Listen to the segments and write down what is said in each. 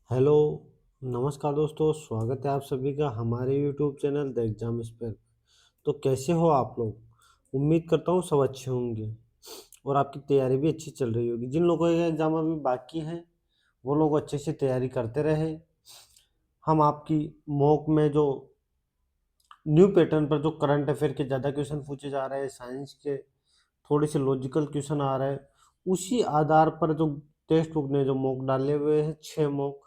Hello, नमस्कार दोस्तों। स्वागत है आप सभी का हमारे YouTube channel the exam spare. तो कैसे हो आप लोग? उम्मीद करता हूँ सब अच्छे होंगे और आपकी तैयारी भी अच्छी चल रही होगी। जिन लोगों के एग्जाम अभी बाकी हैं वो लोग अच्छे से तैयारी करते रहे। हम आपकी मॉक में जो न्यू पैटर्न पर जो करंट अफेयर के ज़्यादा क्वेश्चन पूछे जा रहे हैं, साइंस के थोड़े से लॉजिकल क्वेश्चन आ रहे हैं, उसी आधार पर जो टेक्स्ट बुक ने जो मॉक डाले हुए हैं 6 मॉक,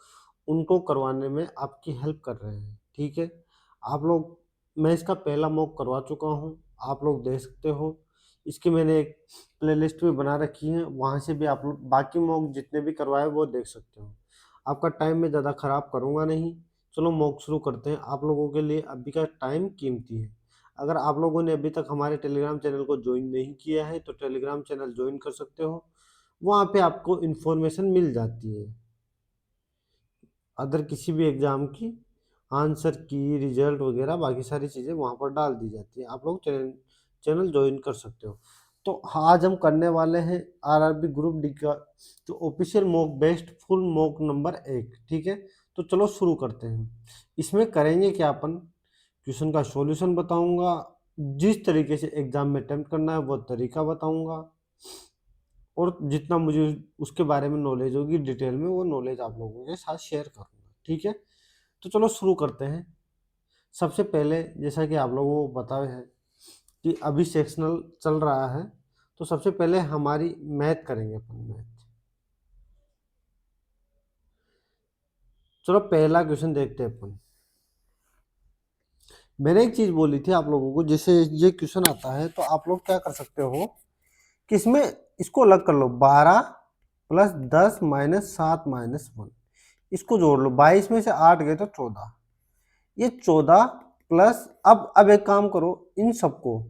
उनको करवाने में आपकी हेल्प कर रहे हैं। ठीक है, आप लोग, मैं इसका पहला मॉक करवा चुका हूँ, आप लोग देख सकते हो। इसकी मैंने एक प्लेलिस्ट भी बना रखी है, वहाँ से भी आप लोग बाकी मॉक जितने भी करवाए वो देख सकते हो। आपका टाइम मैं ज़्यादा ख़राब करूँगा नहीं। चलो मॉक शुरू करते हैं। आप लोगों के लिए अभी का टाइम कीमती है। अगर आप लोगों ने अभी तक हमारे टेलीग्राम चैनल को ज्वाइन नहीं किया है तो टेलीग्राम चैनल ज्वाइन कर सकते हो। वहाँ पे आपको इन्फॉर्मेशन मिल जाती है अदर किसी भी एग्ज़ाम की, आंसर की, रिजल्ट वगैरह बाकी सारी चीज़ें वहाँ पर डाल दी जाती है। आप लोग चैनल चैनल ज्वाइन कर सकते हो। तो आज हम करने वाले हैं आरआरबी ग्रुप डी का जो official mock best full mock number 1। ठीक है, तो चलो शुरू करते हैं। इसमें करेंगे क्या अपन, क्वेश्चन का सॉल्यूशन बताऊंगा, जिस तरीके से एग्जाम में अटेम्प्ट करना है वो तरीका बताऊंगा, और जितना मुझे उसके बारे में नॉलेज होगी डिटेल में वो नॉलेज आप लोगों के साथ शेयर करूंगा। ठीक है, तो चलो शुरू करते हैं। सबसे पहले जैसा कि आप लोगों को पता है कि अभी सेक्शनल चल रहा है, तो सबसे पहले हमारी मैथ करेंगे अपन। मैथ, चलो पहला क्वेश्चन देखते हैं अपन। मैंने एक चीज बोली थी आप लोगों को, जैसे ये क्वेश्चन आता है तो आप लोग क्या कर सकते हो कि इसमें इसको अलग कर लो। 12 + 10 - 7 - 1, इसको जोड़ लो। 22 में से 8 गए तो 14। ये 14 प्लस, अब एक काम करो, इन सबको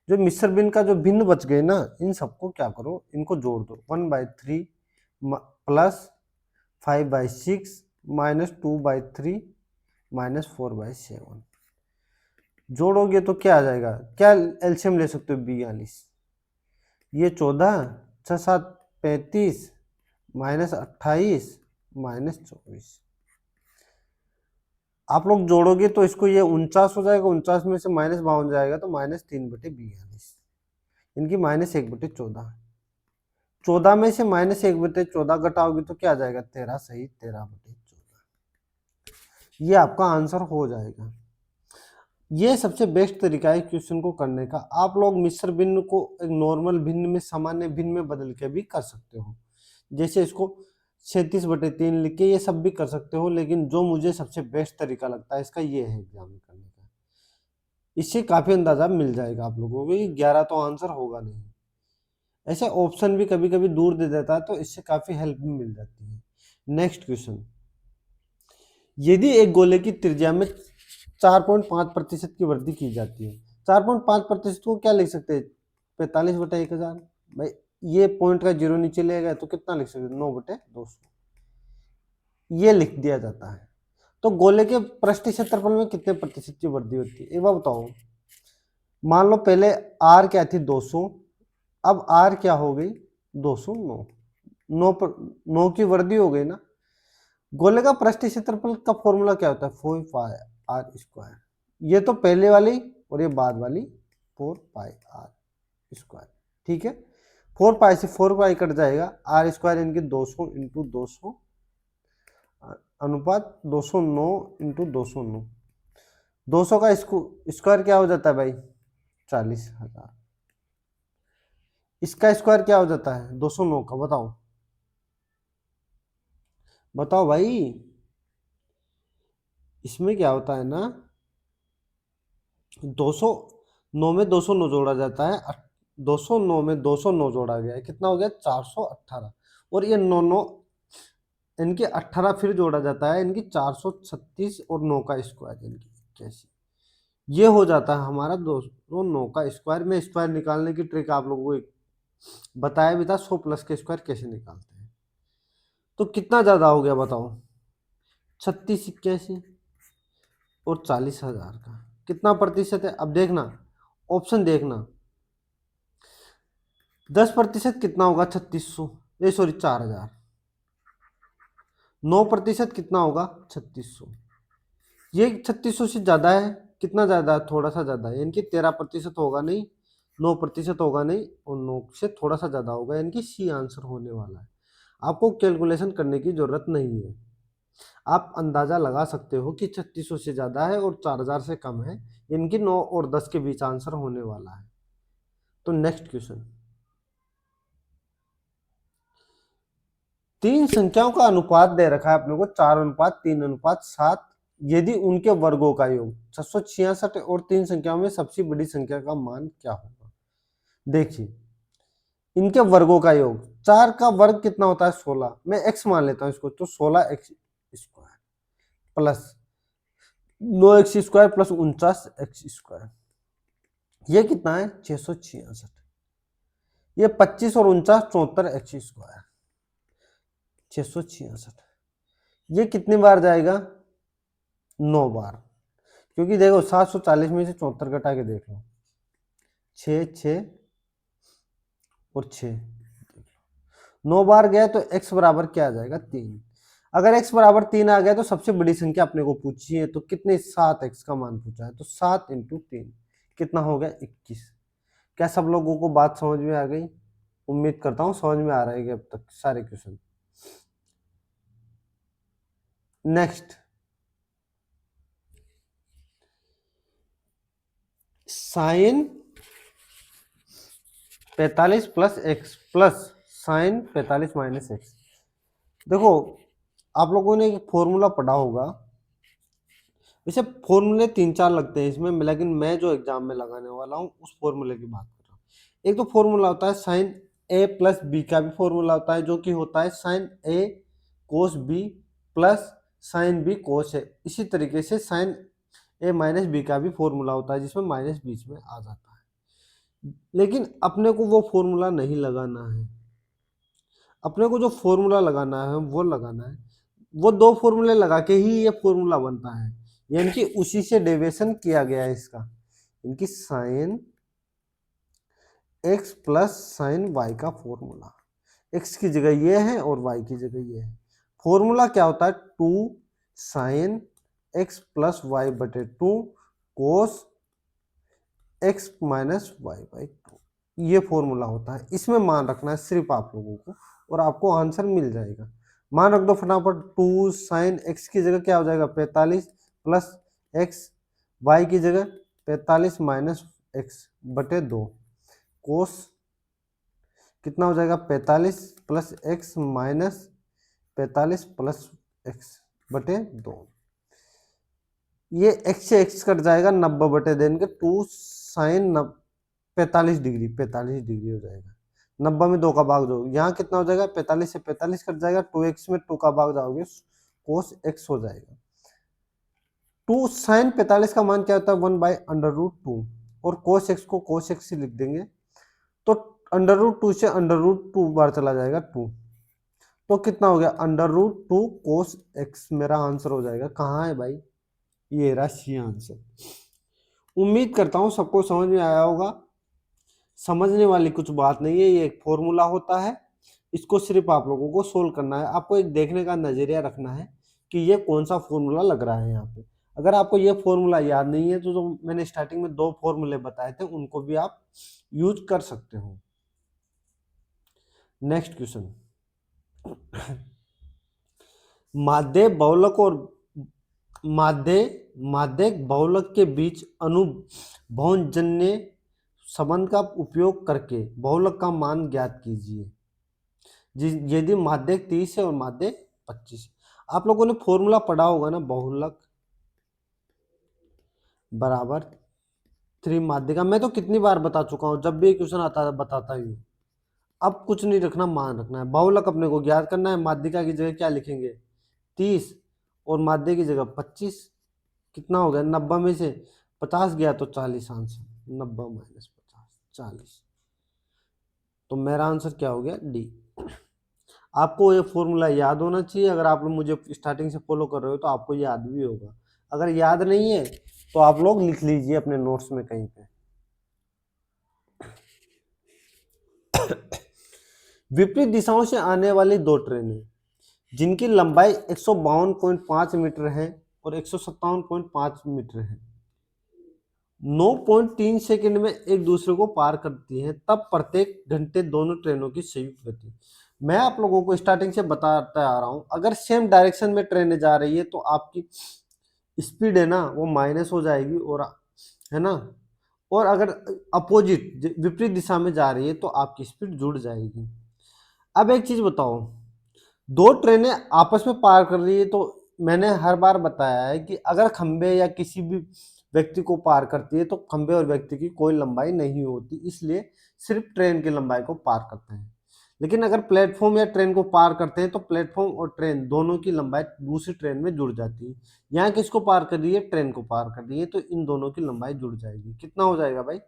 जो मिश्र भिन्न का जो भिन्न बच गए ना, इन सबको क्या करो, इनको जोड़ दो। 1/3 प्लस 5/6 -2/3 -4/7 जोड़ोगे तो क्या आ जाएगा? क्या एलसीएम ले सकते हो? 42। ये 14, 6 7 35 -28 -24। आप लोग जोड़ोगे तो इसको ये 49 हो जाएगा। 49 में से -52 जाएगा तो -3/42। इनकी -1/14। 14 में से -1/14 घटाओगे तो क्या आ जाएगा? 13। सही, 13/14। ये आपका आंसर हो जाएगा। ये सबसे बेस्ट तरीका है क्वेश्चन को करने का। आप लोग मिश्र भिन्न को एक नॉर्मल भिन्न में, सामान्य भिन्न में बदल के भी कर सकते हो। जैसे इसको 37/3 लिख के ये सब भी कर सकते हो, लेकिन जो मुझे सबसे बेस्ट तरीका लगता है इसका ये है एग्जाम में करने का। इससे काफी अंदाजा मिल जाएगा आप लोगों को कि 11 तो आंसर होगा नहीं। ऐसे ऑप्शन भी कभी कभी दूर दे देता है तो इससे काफी हेल्प भी मिल जाती है। नेक्स्ट क्वेश्चन, यदि एक गोले की त्रिज्या में 4.5% की वृद्धि की जाती है, 4.5% को क्या लिख सकते हैं? 45/1000। भाई ये पॉइंट का जीरो नीचे ले गए तो कितना लिख सकते हैं? 9/200। ये लिख दिया जाता है। तो गोले के पृष्ठ क्षेत्रफल में कितने प्रतिशत की वृद्धि होती है एक बार बताओ। मान लो पहले आर क्या थी? 200। अब आर क्या हो गई? 209। 9 की वृद्धि हो गई ना। गोले का पृष्ठ क्षेत्रफल का फॉर्मूला क्या होता है? 4πr²। ये तो पहले वाली और ये बाद वाली 4πr²। ठीक है, 4π से 4π कट जाएगा। r² इनकी 200 इंटू 200 अनुपात 209 इंटू 209। 200 का स्क्वायर क्या हो जाता है भाई? 40,000। इसका स्क्वायर क्या हो जाता है? 209 का, बताओ बताओ भाई। इसमें क्या होता है ना, 209 में 209 जोड़ा जाता है। 209 में 209 जोड़ा गया है, कितना हो गया? 418। और ये 9 9 इनके 18 फिर जोड़ा जाता है, इनकी 436 और 9 का स्क्वायर इनकी 81। ये हो जाता है हमारा 209 का स्क्वायर। में स्क्वायर निकालने की ट्रिक आप लोगों को एक बताया भी था, 100 प्लस के स्क्वायर कैसे निकालते हैं। तो कितना ज्यादा हो गया बताओ? 3681 और 40,000 का कितना प्रतिशत है? अब देखना, ऑप्शन देखना। 10% कितना होगा? 3600, ये सॉरी 4000। 9% कितना होगा 3600। ये 3600 से ज्यादा है, कितना ज्यादा है, थोड़ा सा ज्यादा है, यानी कि 13% होगा नहीं, 9% होगा नहीं, और 9 से थोड़ा सा ज्यादा होगा, यानी कि सी आंसर होने वाला है। आपको कैलकुलेशन करने की जरूरत नहीं है, आप अंदाजा लगा सकते हो कि 3600 से ज्यादा है और 4000 से कम है, इनकी 9 और 10 के बीच आंसर होने वाला है। तो नेक्स्ट क्वेश्चन, तीन संख्याओं का अनुपात दे रखा है अपने को 4:3:7, यदि उनके वर्गों का योग 666 और तीन संख्याओं में सबसे बड़ी संख्या का मान क्या होगा। देखिए इनके वर्गों का योग, 4 का वर्ग कितना होता है 16, मैं x मान लेता हूं इसको, तो 16x square plus 9x square plus 49x square, ये कितना है 666, ये 25 और 49 74x स्क्वायर 666, ये कितनी बार जाएगा 9 बार, क्योंकि देखो 740 में से 74 घटा के देख लो, 6 6 और 6, 9 बार गया तो x बराबर क्या आ जाएगा 3। अगर x बराबर 3 आ गया तो सबसे बड़ी संख्या अपने को पूछी है, तो कितने 7x का मान पूछा है, तो 7 × 3 कितना हो गया 21। क्या सब लोगों को बात समझ में आ गई? उम्मीद करता हूं समझ में आ रहा है कि अब तक सारे question. Next, sine 45 plus x plus sine 45 minus x. देखो आप लोगों ने एक फॉर्मूला पढ़ा होगा, वैसे फॉर्मूले 3-4 लगते हैं इसमें, लेकिन मैं जो एग्जाम में लगाने वाला हूँ उस फॉर्मूले की बात कर रहा हूँ। एक तो फॉर्मूला होता है साइन ए प्लस बी का भी फॉर्मूला होता है, जो कि होता है sine A cos B plus sine B cos A. इसी तरीके से साइन ए माइनस बी का भी फॉर्मूला होता है, जिसमें माइनस बीच में आ जाता है। लेकिन अपने को वो फॉर्मूला नहीं लगाना है, अपने को जो फॉर्मूला लगाना है वो लगाना है, वो दो फॉर्मूले लगा के ही ये फॉर्मूला बनता है, यानी कि उसी से डेविएशन किया गया है इसका, इनकी sine x plus sine y का फॉर्मूला, एक्स की जगह ये है और वाई की जगह ये है। फॉर्मूला क्या होता है 2 साइन एक्स प्लस वाई बटे 2 cos x minus y by 2, ये फॉर्मूला होता है। इसमें मान रखना है सिर्फ आप लोगों को, और आपको आंसर मिल जाएगा। मान रख दो फटाफट, 2 साइन एक्स की जगह क्या हो जाएगा 45 प्लस एक्स, वाई की जगह 45 माइनस एक्स बटे 2 कोस कितना हो जाएगा 45 plus x minus 45 plus x बटे 2, ये एक्स से एक्स कट जाएगा, 90 बटे देंगे 2 साइन 45 डिग्री, 45 डिग्री हो जाएगा। 90 में 2 का भाग दो, यहाँ कितना हो जाएगा 45 से 45 कट जाएगा, 2x में 2 का भाग जाओगे कोस x हो जाएगा। 2 साइन 45 का मान क्या होता है 1/√2, और कोस x को कोस x से लिख देंगे, तो √2 से √2 बार चला जाएगा 2, तो कितना हो गया √2 कोस x, मेरा आंसर हो जाएगा। कहाँ है भाई, ये रहा सी आंसर। उम्मीद करता हूं सबको समझ में आया होगा। समझने वाली कुछ बात नहीं है, ये एक फॉर्मूला होता है, इसको सिर्फ आप लोगों को सोल्व करना है। आपको एक देखने का नजरिया रखना है कि ये कौन सा फॉर्मूला लग रहा है यहाँ पे। अगर आपको ये फॉर्मूला याद नहीं है तो जो मैंने स्टार्टिंग में 2 फॉर्मूले बताए थे उनको भी आप यूज कर सकते हो। नेक्स्ट क्वेश्चन, माध्य बहुलक और माध्य बहुलक के बीच अनुभवजन्य संबंध का उपयोग करके बहुलक का मान ज्ञात कीजिए। यदि माध्य 30 है और माध्य 25। आप लोगों ने फॉर्मूला पढ़ा होगा ना, बहुलक बराबर 3 माध्य का, मैं तो कितनी बार बता चुका हूं, जब भी क्वेश्चन आता है बताता ही हूं। अब कुछ नहीं रखना, मान रखना है। बहुलक अपने को ज्ञात करना है, माध्यिका की जगह क्या लिखेंगे 30 और माध्य की जगह 25, कितना हो गया 90 में से 50 गया तो 40 आंसर, 90 माइनस 50 40, तो मेरा आंसर क्या हो गया डी। आपको ये फॉर्मूला याद होना चाहिए, अगर आप लोग मुझे स्टार्टिंग से फॉलो कर रहे हो तो आपको याद भी होगा। अगर याद नहीं है तो आप लोग लिख लीजिए अपने नोट्स में कहीं पे। विपरीत दिशाओं से आने वाली 2 ट्रेनें जिनकी लंबाई 152.5 मीटर है और 157.5 मीटर है, 9.3 सेकंड में एक दूसरे को पार करती हैं, तब प्रत्येक घंटे दोनों ट्रेनों की संयुक्त गति। मैं आप लोगों को स्टार्टिंग से बताता आ रहा हूं, अगर सेम डायरेक्शन में ट्रेनें जा रही है तो आपकी स्पीड है ना वो माइनस हो जाएगी, और है ना, और अगर अपोजिट विपरीत दिशा में जा रही है तो आपकी स्पीड जुड़ जाएगी। अब एक चीज बताओ, दो ट्रेनें आपस में पार कर रही है तो मैंने हर बार बताया है कि अगर खंबे या किसी भी व्यक्ति को पार करती है तो खंबे और व्यक्ति की कोई लंबाई नहीं होती, इसलिए सिर्फ ट्रेन की लंबाई को पार करते हैं। लेकिन अगर प्लेटफॉर्म या ट्रेन को पार करते हैं तो प्लेटफॉर्म और ट्रेन दोनों की लंबाई दूसरी ट्रेन में जुड़ जाती है। यहाँ किसको पार कर रही है? ट्रेन को पार कर रही है, तो इन दोनों की लंबाई जुड़ जाएगी। कितना हो जाएगा भाई?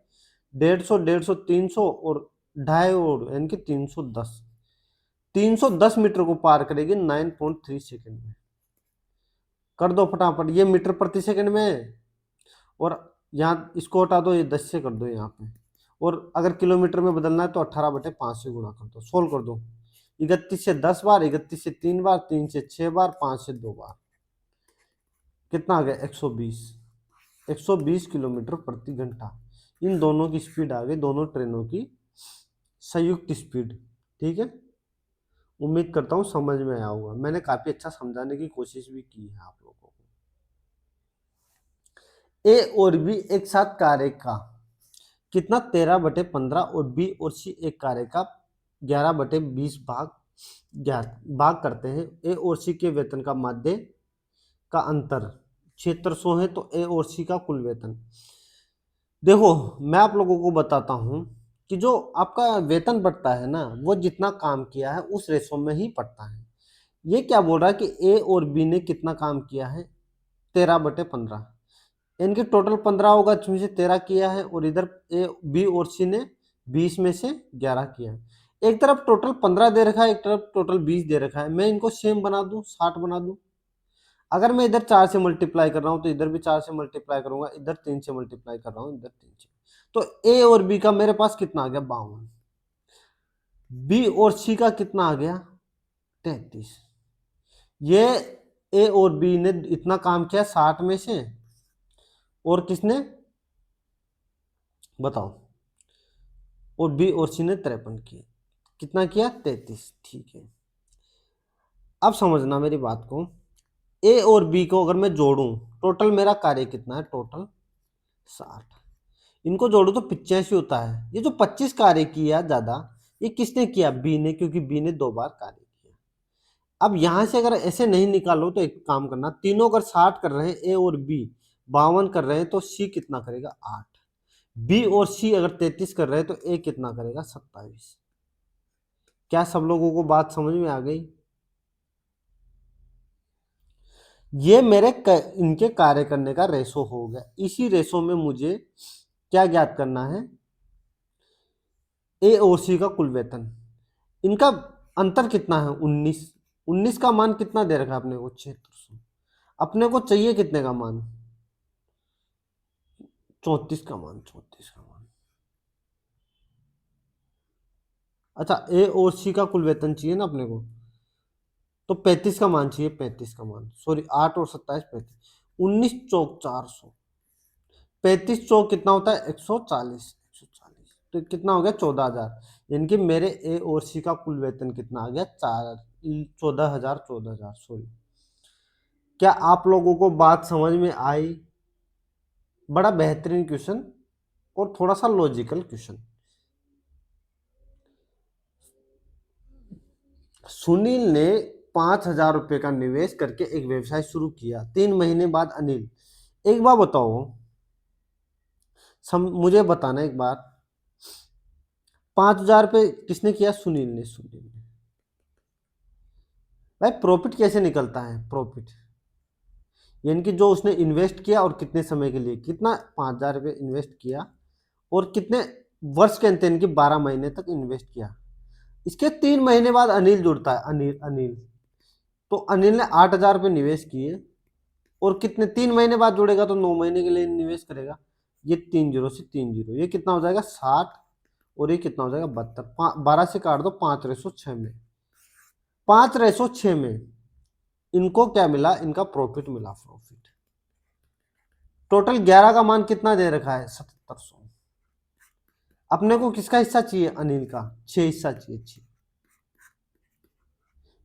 150, 300 और 250 और यानी कि 310। 310 मीटर को पार करेगी 9.3 सेकंड में। कर दो फटाफट, ये मीटर प्रति सेकंड में है, और यहाँ इसको हटा दो, ये 10 से कर दो यहाँ पे, और अगर किलोमीटर में बदलना है तो 18/5 से गुणा कर दो, सोल्व कर दो। 31 से 10 बार, 31 से 3 बार, 3 से 6 बार, 5 से 2 बार, कितना आ गया? 120। 120 किलोमीटर प्रति घंटा इन दोनों की स्पीड आ गई, दोनों ट्रेनों की संयुक्त स्पीड। ठीक है, उम्मीद करता हूँ समझ में आया होगा। मैंने काफी अच्छा समझाने की कोशिश भी की है आप लोगों को। ए और बी एक साथ कार्य का कितना 13/15 और बी और सी एक कार्य का 11/20 भाग करते हैं। ए और सी के वेतन का माध्य का अंतर 7600 है, तो ए और सी का कुल वेतन देखो, मैं आप लोगों को बताता हूं कि जो आपका वेतन बढ़ता है ना, वो जितना काम किया है उस रेशो में ही पड़ता है। ये क्या बोल रहा है कि ए और बी ने कितना काम किया है? 13/15। इनके टोटल 15 होगा, जिसमें से 13 किया है, और इधर ए बी और सी ने 20 में से 11 किया है। एक तरफ टोटल 15 दे रखा है, एक तरफ टोटल 20 दे रखा है। मैं इनको सेम बना दूं, 60 बना दूं। अगर मैं इधर 4 से मल्टीप्लाई कर रहा हूं तो इधर भी 4 से मल्टीप्लाई करूंगा, इधर 3 से मल्टीप्लाई कर रहा हूं, इधर 3 से। तो ए और बी का मेरे पास कितना आ गया? 52। बी और सी का कितना आ गया? 33। ये ए और बी ने इतना काम किया 60 में से, और किसने बताओ? और बी और सी ने 53 किया। कितना किया? 33। ठीक है, अब समझना मेरी बात को। ए और बी को अगर मैं जोड़ूं, टोटल मेरा कार्य कितना है? टोटल 60। इनको जोड़ो तो 85 होता है। ये जो 25 कार्य किया ज्यादा, ये किसने किया? बी ने, क्योंकि बी ने 2 बार कार्य किया। अब यहां से अगर ऐसे नहीं निकालो तो एक काम करना, तीनों अगर 60 कर रहे हैं, ए और बी 52 कर रहे हैं, तो सी कितना करेगा? 8। बी और सी अगर 33 कर रहे हैं तो ए कितना करेगा? 27। क्या सब लोगों को बात समझ में आ गई? ये मेरे इनके कार्य करने का रेशो हो गया। इसी रेशो में मुझे क्या ज्ञात करना है? ए और सी का कुल वेतन। इनका अंतर कितना है? 19। 19 का मान कितना दे रखा है अपने को? 7600। अपने को चाहिए कितने का मान? 34 का मान। 34 का मान। अच्छा, ए और सी का कुल वेतन चाहिए ना अपने को, तो 35 का मान चाहिए। 35 का मान, सॉरी, 8 और 27 35। 19 चौक 400। 35 चौक कितना होता है? 140। 140 तो कितना हो गया? 14,000। यानी कि मेरे ए और सी का कुल वेतन कितना आ गया? 14,000। 14,000, सॉरी। क्या आप लोगों को बात समझ में आई? बड़ा बेहतरीन क्वेश्चन और थोड़ा सा लॉजिकल क्वेश्चन। सुनील ने 5,000 रुपए का निवेश करके एक व्यवसाय शुरू किया। 3 महीने बाद अनिल, एक बार बताओ, मुझे बताना एक बार, 5,000 रुपये किसने किया? सुनील ने। सुनील ने। भाई प्रॉफिट कैसे निकलता है? प्रॉफिट यानी कि जो उसने इन्वेस्ट किया और कितने समय के लिए, कितना 5,000 रुपये इन्वेस्ट किया, और कितने वर्ष के अंत यानी कि 12 महीने तक इन्वेस्ट किया। इसके 3 महीने बाद अनिल जुड़ता है। अनिल अनिल तो अनिल ने 8,000 रुपये निवेश किए, और कितने 3 महीने बाद जुड़ेगा तो 9 महीने के लिए निवेश करेगा। ये 3 जीरो से 3 जीरो, ये कितना हो जाएगा? 60, और ये कितना हो जाएगा? 72। 12 से काट दो, 5/6 में। 5/6 में इनको क्या मिला, इनका प्रॉफिट मिला, प्रॉफिट। टोटल 11 का मान कितना दे रखा है, 7700। अपने को किसका हिस्सा चाहिए, अनिल का 6 हिस्सा चाहिए, 6।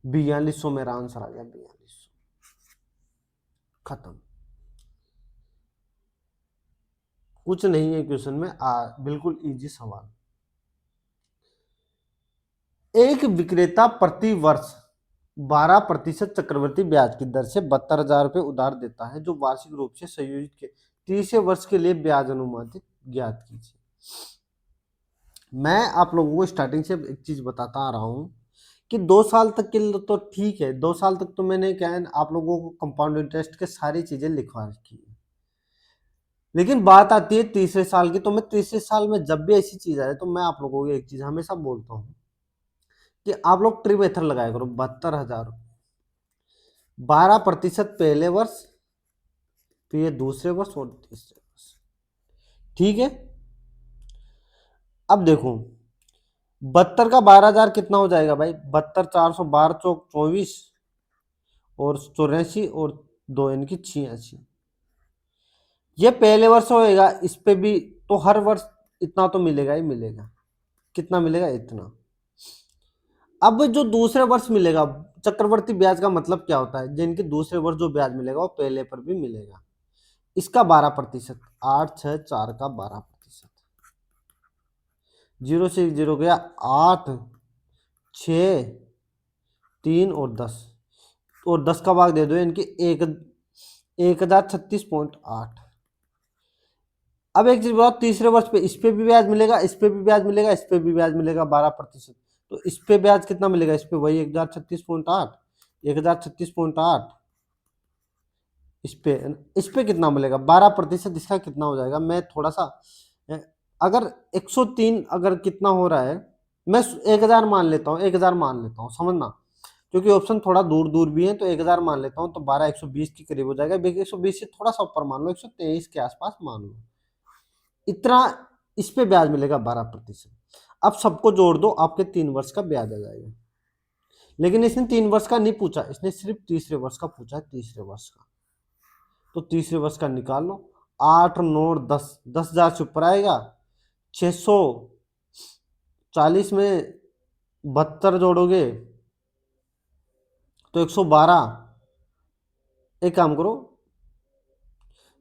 4200 मेरा आंसर आ गया, 4200। खत्म। कुछ नहीं है क्वेश्चन में, बिल्कुल इजी सवाल। एक विक्रेता प्रति वर्ष 12% चक्रवृद्धि ब्याज की दर से 72,000 रुपये उधार देता है, जो वार्षिक रूप से संयोजित के 30 वर्ष के लिए ब्याज अनुमानित ज्ञात कीजिए। मैं आप लोगों को स्टार्टिंग से एक चीज बताता आ रहा हूं कि 2 साल तक के लिए तो ठीक है, 2 साल तक तो मैंने क्या है आप लोगों को कंपाउंड इंटरेस्ट के सारी चीजें लिखवा रखी है, लेकिन बात आती है तीसरे साल की। तो मैं तीसरे साल में जब भी ऐसी चीज आए तो मैं आप लोगों को एक चीज हमेशा बोलता हूँ कि आप लोग ट्री मेथड लगाया करो। 72,000, 12% पहले वर्ष, तो ये दूसरे वर्ष और तीसरे वर्ष, ठीक है। अब देखो 72 का 12,000 कितना हो जाएगा भाई, 72 412 चौक 24 और 84 और 2 यानी 86। ये पहले वर्ष होएगा, इस पे भी तो हर वर्ष इतना तो मिलेगा ही मिलेगा। कितना मिलेगा, इतना। अब जो दूसरे वर्ष मिलेगा, चक्रवर्ती ब्याज का मतलब क्या होता है, जिनके दूसरे वर्ष जो ब्याज मिलेगा वो पहले पर भी मिलेगा। इसका 12%, 8 6 4 का 12%, 0 से 0 गया 8 6 3 और 10, और 10 का भाग दे दो इनकी 1036.8। अब एक चीज बताओ, तीसरे वर्ष पे इस पे भी ब्याज मिलेगा, इस पे भी ब्याज मिलेगा, इस पे भी ब्याज मिलेगा 12%। तो इस पे ब्याज कितना मिलेगा, इस पे वही 1036.8, 1036.8। इस पे कितना मिलेगा 12%, इसका कितना हो जाएगा। मैं थोड़ा सा अगर 103 अगर कितना हो रहा है, मैं 1000 मान लेता हूँ, 1000 मान लेता हूँ, समझना, क्योंकि ऑप्शन थोड़ा दूर दूर भी है। तो 1000 मान लेता हूँ, तो 12 120 के करीब हो जाएगा। 120 से थोड़ा सा ऊपर मान लो, 123 के आसपास मान लो, इतना इस पे ब्याज मिलेगा 12%। अब सबको जोड़ दो, आपके 3 वर्ष का ब्याज आ जाएगा। लेकिन इसने 3 वर्ष का नहीं पूछा, इसने सिर्फ तीसरे वर्ष का पूछा है, तीसरे वर्ष का। तो तीसरे वर्ष का निकाल लो, 8 9 10, 10,000 से ऊपर आएगा। 640 में 72 जोड़ोगे तो 112। एक काम करो,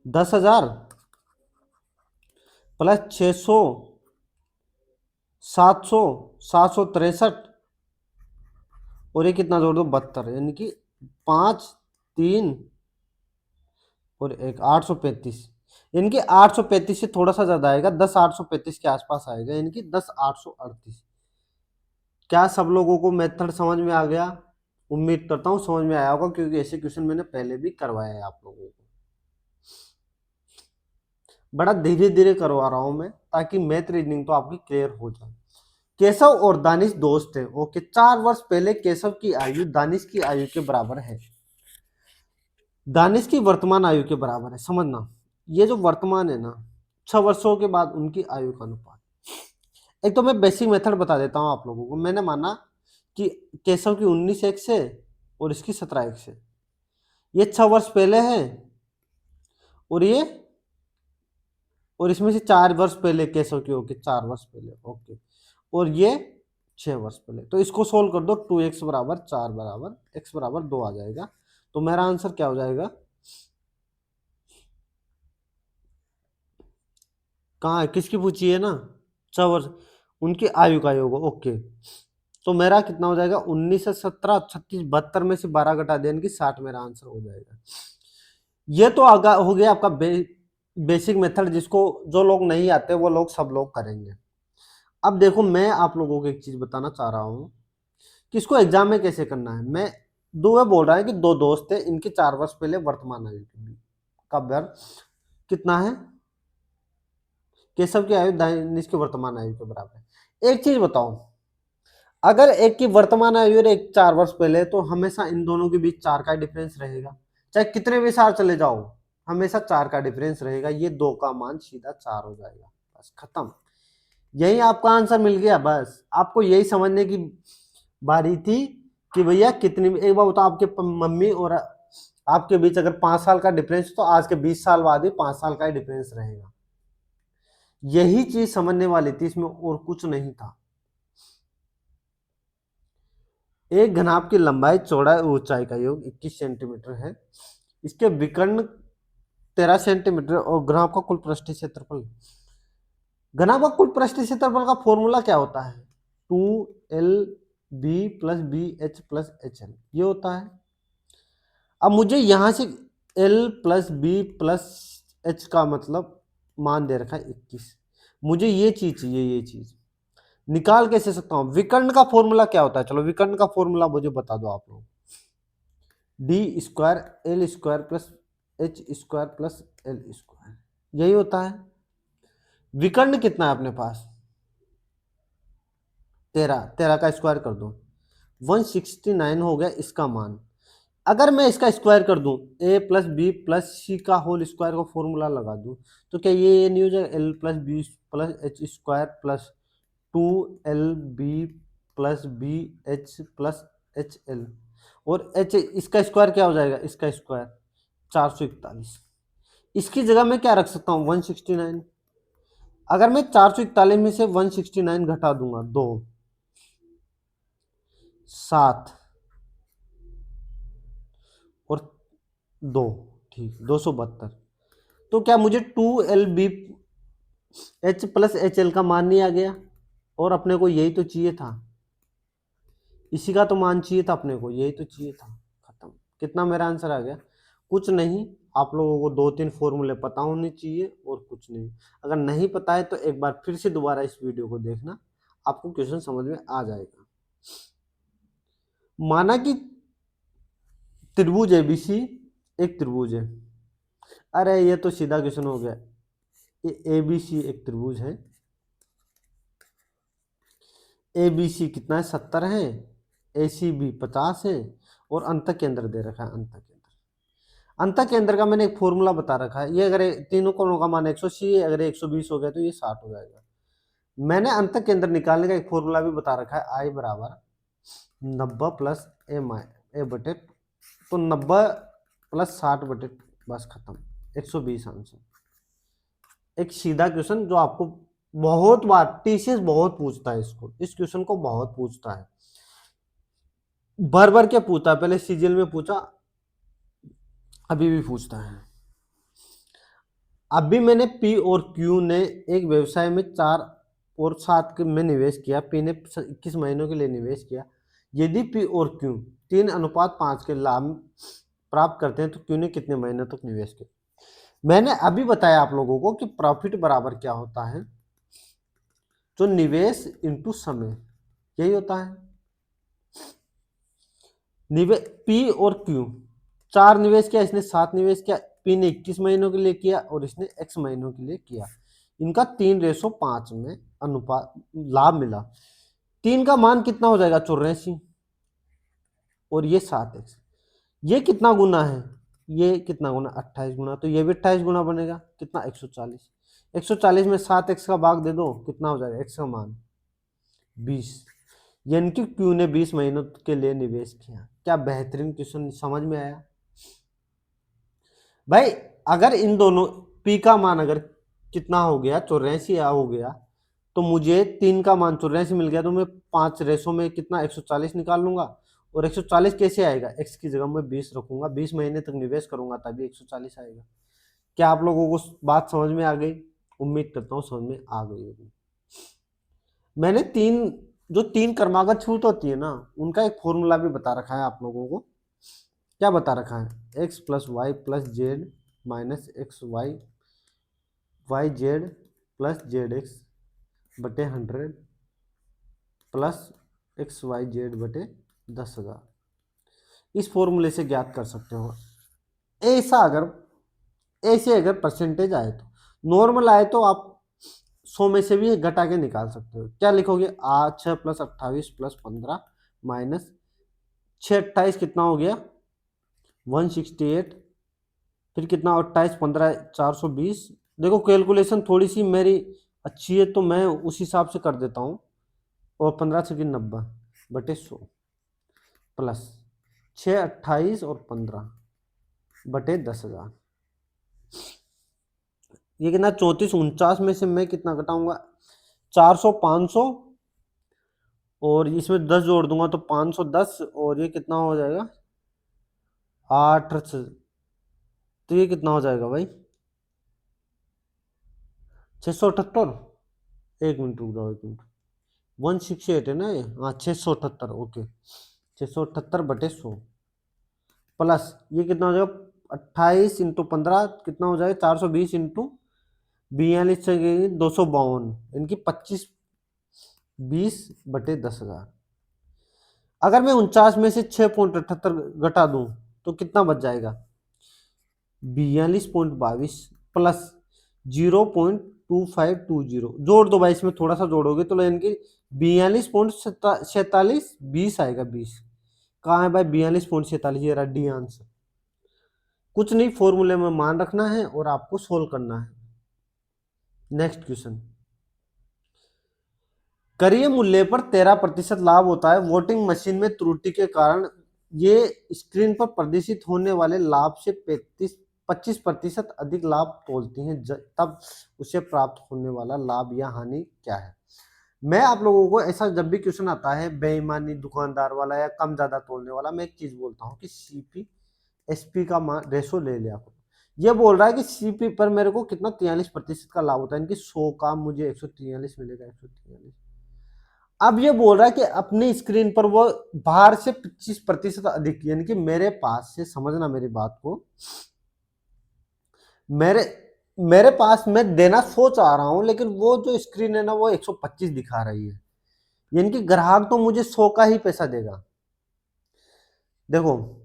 10,000 प्लस 600, 700, 763, और ये कितना जोड़ दो 72, यानी कि 5 3 और 1 835, यानी कि 835 से थोड़ा सा ज्यादा आएगा, 10 835 के आसपास आएगा, यानी कि 10 838। क्या सब लोगों को मेथड समझ में आ गया? उम्मीद करता हूँ समझ में आया होगा, क्योंकि ऐसे क्वेश्चन मैंने पहले भी करवाया है आप लोगों को। बड़ा धीरे धीरे करवा रहा हूं मैं, ताकि मैथ रीजनिंग तो आपकी क्लियर हो जाए। केशव और दानिश दोस्त थे। ओके, 4 वर्ष पहले केशव की आयु दानिश की आयु के बराबर है। दानिश की वर्तमान आयु के बराबर है, समझना। ये जो वर्तमान है ना, 6 वर्षों के बाद उनकी आयु का अनुपात। एक तो मैं बेसिक मेथड बता देता हूं आप लोगों को। मैंने माना कि केशव की 19 एक से और इसकी 17 एक से, ये 6 वर्ष पहले है, और ये, और इसमें से 4 वर्ष पहले केशव की होगी, 4 वर्ष पहले। ओके, और ये 6 वर्ष पहले। तो इसको सोल्व कर दो, 2x बराबर 4 बराबर x बराबर 2 आ जाएगा। तो मेरा आंसर क्या हो जाएगा, कहाँ है, किसकी पूछी है ना, 6 वर्ष, उनकी आयु का योग। ओके, तो मेरा कितना हो जाएगा, 19 से 17 36 72 में से 12 घटा देने की 60 मेरा आंसर हो जाएगा। ये तो आगा हो गया आपका बेसिक मेथड, जिसको जो लोग नहीं आते वो लोग सब लोग करेंगे। अब देखो, मैं आप लोगों को एक चीज बताना चाह रहा हूं कि इसको एग्जाम में कैसे करना है। मैं दो बोल रहा है कि 2 दोस्त थे, इनके 4 वर्ष पहले वर्तमान आयु का वर्ग कितना है, केशव की आयु दानिश की वर्तमान आयु के बराबर है। एक चीज बताओ, अगर एक की वर्तमान आयु और एक 4 वर्ष पहले, तो हमेशा इन दोनों के बीच 4 का डिफरेंस रहेगा। चाहे कितने भी साल चले जाओ, हमेशा 4 का डिफरेंस रहेगा। ये 2 का मान सीधा 4 हो जाएगा, बस खत्म। यही आपका आंसर मिल गया। बस आपको यही समझने की बारी थी कि भैया कितनी, एक बार बताओ, आपके मम्मी और आपके बीच अगर 5 साल का डिफरेंस, तो आज के 20 साल बाद भी 5 साल का ही डिफरेंस रहेगा। यही चीज समझने वाली थी, इसमें और कुछ नहीं था। एक घनाभ की लंबाई, चौड़ाई, ऊंचाई का योग 21 सेंटीमीटर है। इसके विकर्ण 13 सेंटीमीटर और घनाभ का कुल पृष्ठीय क्षेत्रफल। घनाभ का कुल पृष्ठीय क्षेत्रफल का फॉर्मूला क्या होता है? 2LB plus BH plus HL, ये होता है। अब मुझे यहां से L plus B plus H का मतलब मान दे रखा है 21। मुझे ये चीज चाहिए, ये चीज निकाल कैसे सकता हूं? विकर्ण का फॉर्मूला क्या होता है? चलो विकर्ण का फॉर्मूला मुझे बता दो आप लोग। D square L square plus H square plus L square, यही होता है। विकर्ण कितना है अपने पास? 13, 13 का स्क्वायर कर दो, 169 हो गया इसका मान। अगर मैं इसका स्क्वायर कर दूं, a प्लस बी प्लस सी का होल स्क्वायर का फॉर्मूला लगा दूं, तो क्या ये नहीं हो जाएगा? L plus B plus H square plus 2LB plus BH plus HL, और H इसका स्क्वायर क्या हो जाएगा? इसका स्क्वायर 441। इसकी जगह मैं क्या रख सकता हूँ? 169। अगर मैं 441 में से 169 घटा दूंगा, 2 7 और 2, ठीक, 272। तो क्या मुझे 2LBH प्लस HL का मान नहीं आ गया? और अपने को यही तो चाहिए था, इसी का तो मान चाहिए था अपने को, यही तो चाहिए था। खत्म। कितना मेरा आंसर आ गया? कुछ नहीं, आप लोगों को 2-3 फॉर्मूले पता होने चाहिए और कुछ नहीं। अगर नहीं पता है तो एक बार फिर से दोबारा इस वीडियो को देखना, आपको क्वेश्चन समझ में आ जाएगा। माना कि त्रिभुज एबीसी एक त्रिभुज है। अरे ये तो सीधा क्वेश्चन हो गया। ये एबीसी एक त्रिभुज है। एबीसी कितना है? 70 है। ACB 50 है। और अंत केंद्र दे रखा है, अंत केंद्र। अंत केंद्र का मैंने एक फॉर्मूला बता रखा है। ये अगर तीनों कोणों का मान 180 है, अगर 120 हो गया तो ये 60 हो जाएगा। मैंने अंत केंद्र निकालने का एक फॉर्मूला भी बता रखा है, I बराबर 90 प्लस ए बटे, तो 90 प्लस 60 बटे, बस खत्म, 120 आंसर। एक सीधा क्वेश्चन जो आपको बहुत बार TCS बहुत पूछता है, इसको, इस क्वेश्चन को बहुत पूछता है, भर भर के पूछता है। पहले CGL में पूछा, अभी भी पूछता है। अभी मैंने P और Q ने एक व्यवसाय में 4 और 7 में निवेश किया। P ने 21 महीनों के लिए निवेश किया। यदि P और Q 3:5 के लाभ प्राप्त करते हैं तो Q ने कितने महीनों तक निवेश किया? मैंने अभी बताया आप लोगों को कि प्रॉफिट बराबर क्या होता है? जो निवेश इंटू समय, यही होता है। P और Q 4 निवेश किया, इसने 7 निवेश किया। P ने 21 महीनों के लिए किया और इसने X महीनों के लिए किया। इनका 3:5 में अनुपात लाभ मिला। 3 का मान कितना हो जाएगा? 84, और ये 7x। ये कितना गुना है? ये कितना गुना? 28 गुना। तो ये भी 28 गुना बनेगा। कितना? 140। 140 में 7x का भाग दे दो, कितना हो जाएगा? x का मान 20। यानी कि Q ने 20 महीनों के लिए निवेश किया। क्या बेहतरीन क्वेश्चन, समझ में आया भाई? अगर इन दोनों P का मान अगर कितना हो गया? 84 हो गया, तो मुझे 3 का मान 84 मिल गया, तो मैं 5 रेशो में कितना 140 निकाल लूंगा। और 140 कैसे आएगा? x की जगह मैं 20 रखूंगा, 20 महीने तक निवेश करूंगा तभी 140 आएगा। क्या आप लोगों को बात समझ में आ गई? उम्मीद करता हूँ समझ में आ गई होगी। मैंने जो तीन क्रमागत छूट होती है ना, उनका एक फॉर्मूला भी बता रखा है आप लोगों को। क्या बता रखा है? x plus y plus z minus x y z plus z x बटे 100 प्लस एक्स वाई जेड बटे 10,000। इस फॉर्मूले से ज्ञात कर सकते हो। ऐसे अगर परसेंटेज आए, तो नॉर्मल आए तो आप 100 में से भी घटा के निकाल सकते हो। क्या लिखोगे? 6 प्लस 28 प्लस 15 माइनस 6 28 कितना हो गया? 168। फिर कितना? 28 15 420। देखो कैलकुलेशन थोड़ी सी मेरी अच्छी है तो मैं उस हिसाब से कर देता हूँ। और 15 से 90 बटे 100, प्लस 6, 28 और 15 बटे 10,000। ये कितना 34, 49 में से मैं कितना घटाऊंगा 400, 500 और इसमें 10 जोड़ दूंगा तो 510 और ये कितना हो जाएगा 8, तो ये कितना हो जाएगा भाई 678। एक मिनट रुक जाओ, एक मिनट, 168 है ना ये, हाँ 678, ओके 678 बटे 100 प्लस ये कितना हो जाएगा 28 इंटू 15 कितना हो जाएगा 420 इंटू 42 से 252, इनकी 25, 20 बटे 10,000। अगर मैं 49 में से 6.78 घटा दूं तो कितना बच जाएगा 42.22 प्लस 0.2520 जोड़ दो भाई, इसमें थोड़ा सा जोड़ोगे तो इनकी 42.47, 20 आएगा 20। कहाँ है भाई 42.47, ये रहा डी आंसर। कुछ नहीं, फॉर्मूले में मान रखना है और आपको सोल्व करना है। नेक्स्ट क्वेश्चन, करिए मूल्य पर 13% लाभ होता है। वोटिंग मशीन में त्रुटि के कारण ये स्क्रीन पर प्रदर्शित होने वाले लाभ से 25% अधिक लाभ तोलती हैं, तब उसे प्राप्त होने वाला लाभ या हानि क्या है। मैं आप लोगों को ऐसा जब भी क्वेश्चन आता है बेईमानी दुकानदार वाला या कम ज्यादा तोलने वाला, मैं एक चीज बोलता हूँ कि सीपी एसपी का रेशो ले लिया करो। ये बोल रहा है कि सीपी पर मेरे को कितना 43% का लाभ होता है, इनकी 100 का मुझे 143 मिलेगा, 143। अब ये बोल रहा है कि अपनी स्क्रीन पर वो बाहर से 25% अधिक, यानी कि मेरे पास से, समझना मेरी बात को, मेरे मेरे पास मैं देना 100 चाह रहा हूं लेकिन वो जो स्क्रीन है ना वो 125 दिखा रही है, यानी कि ग्राहक तो मुझे 100 का ही पैसा देगा। देखो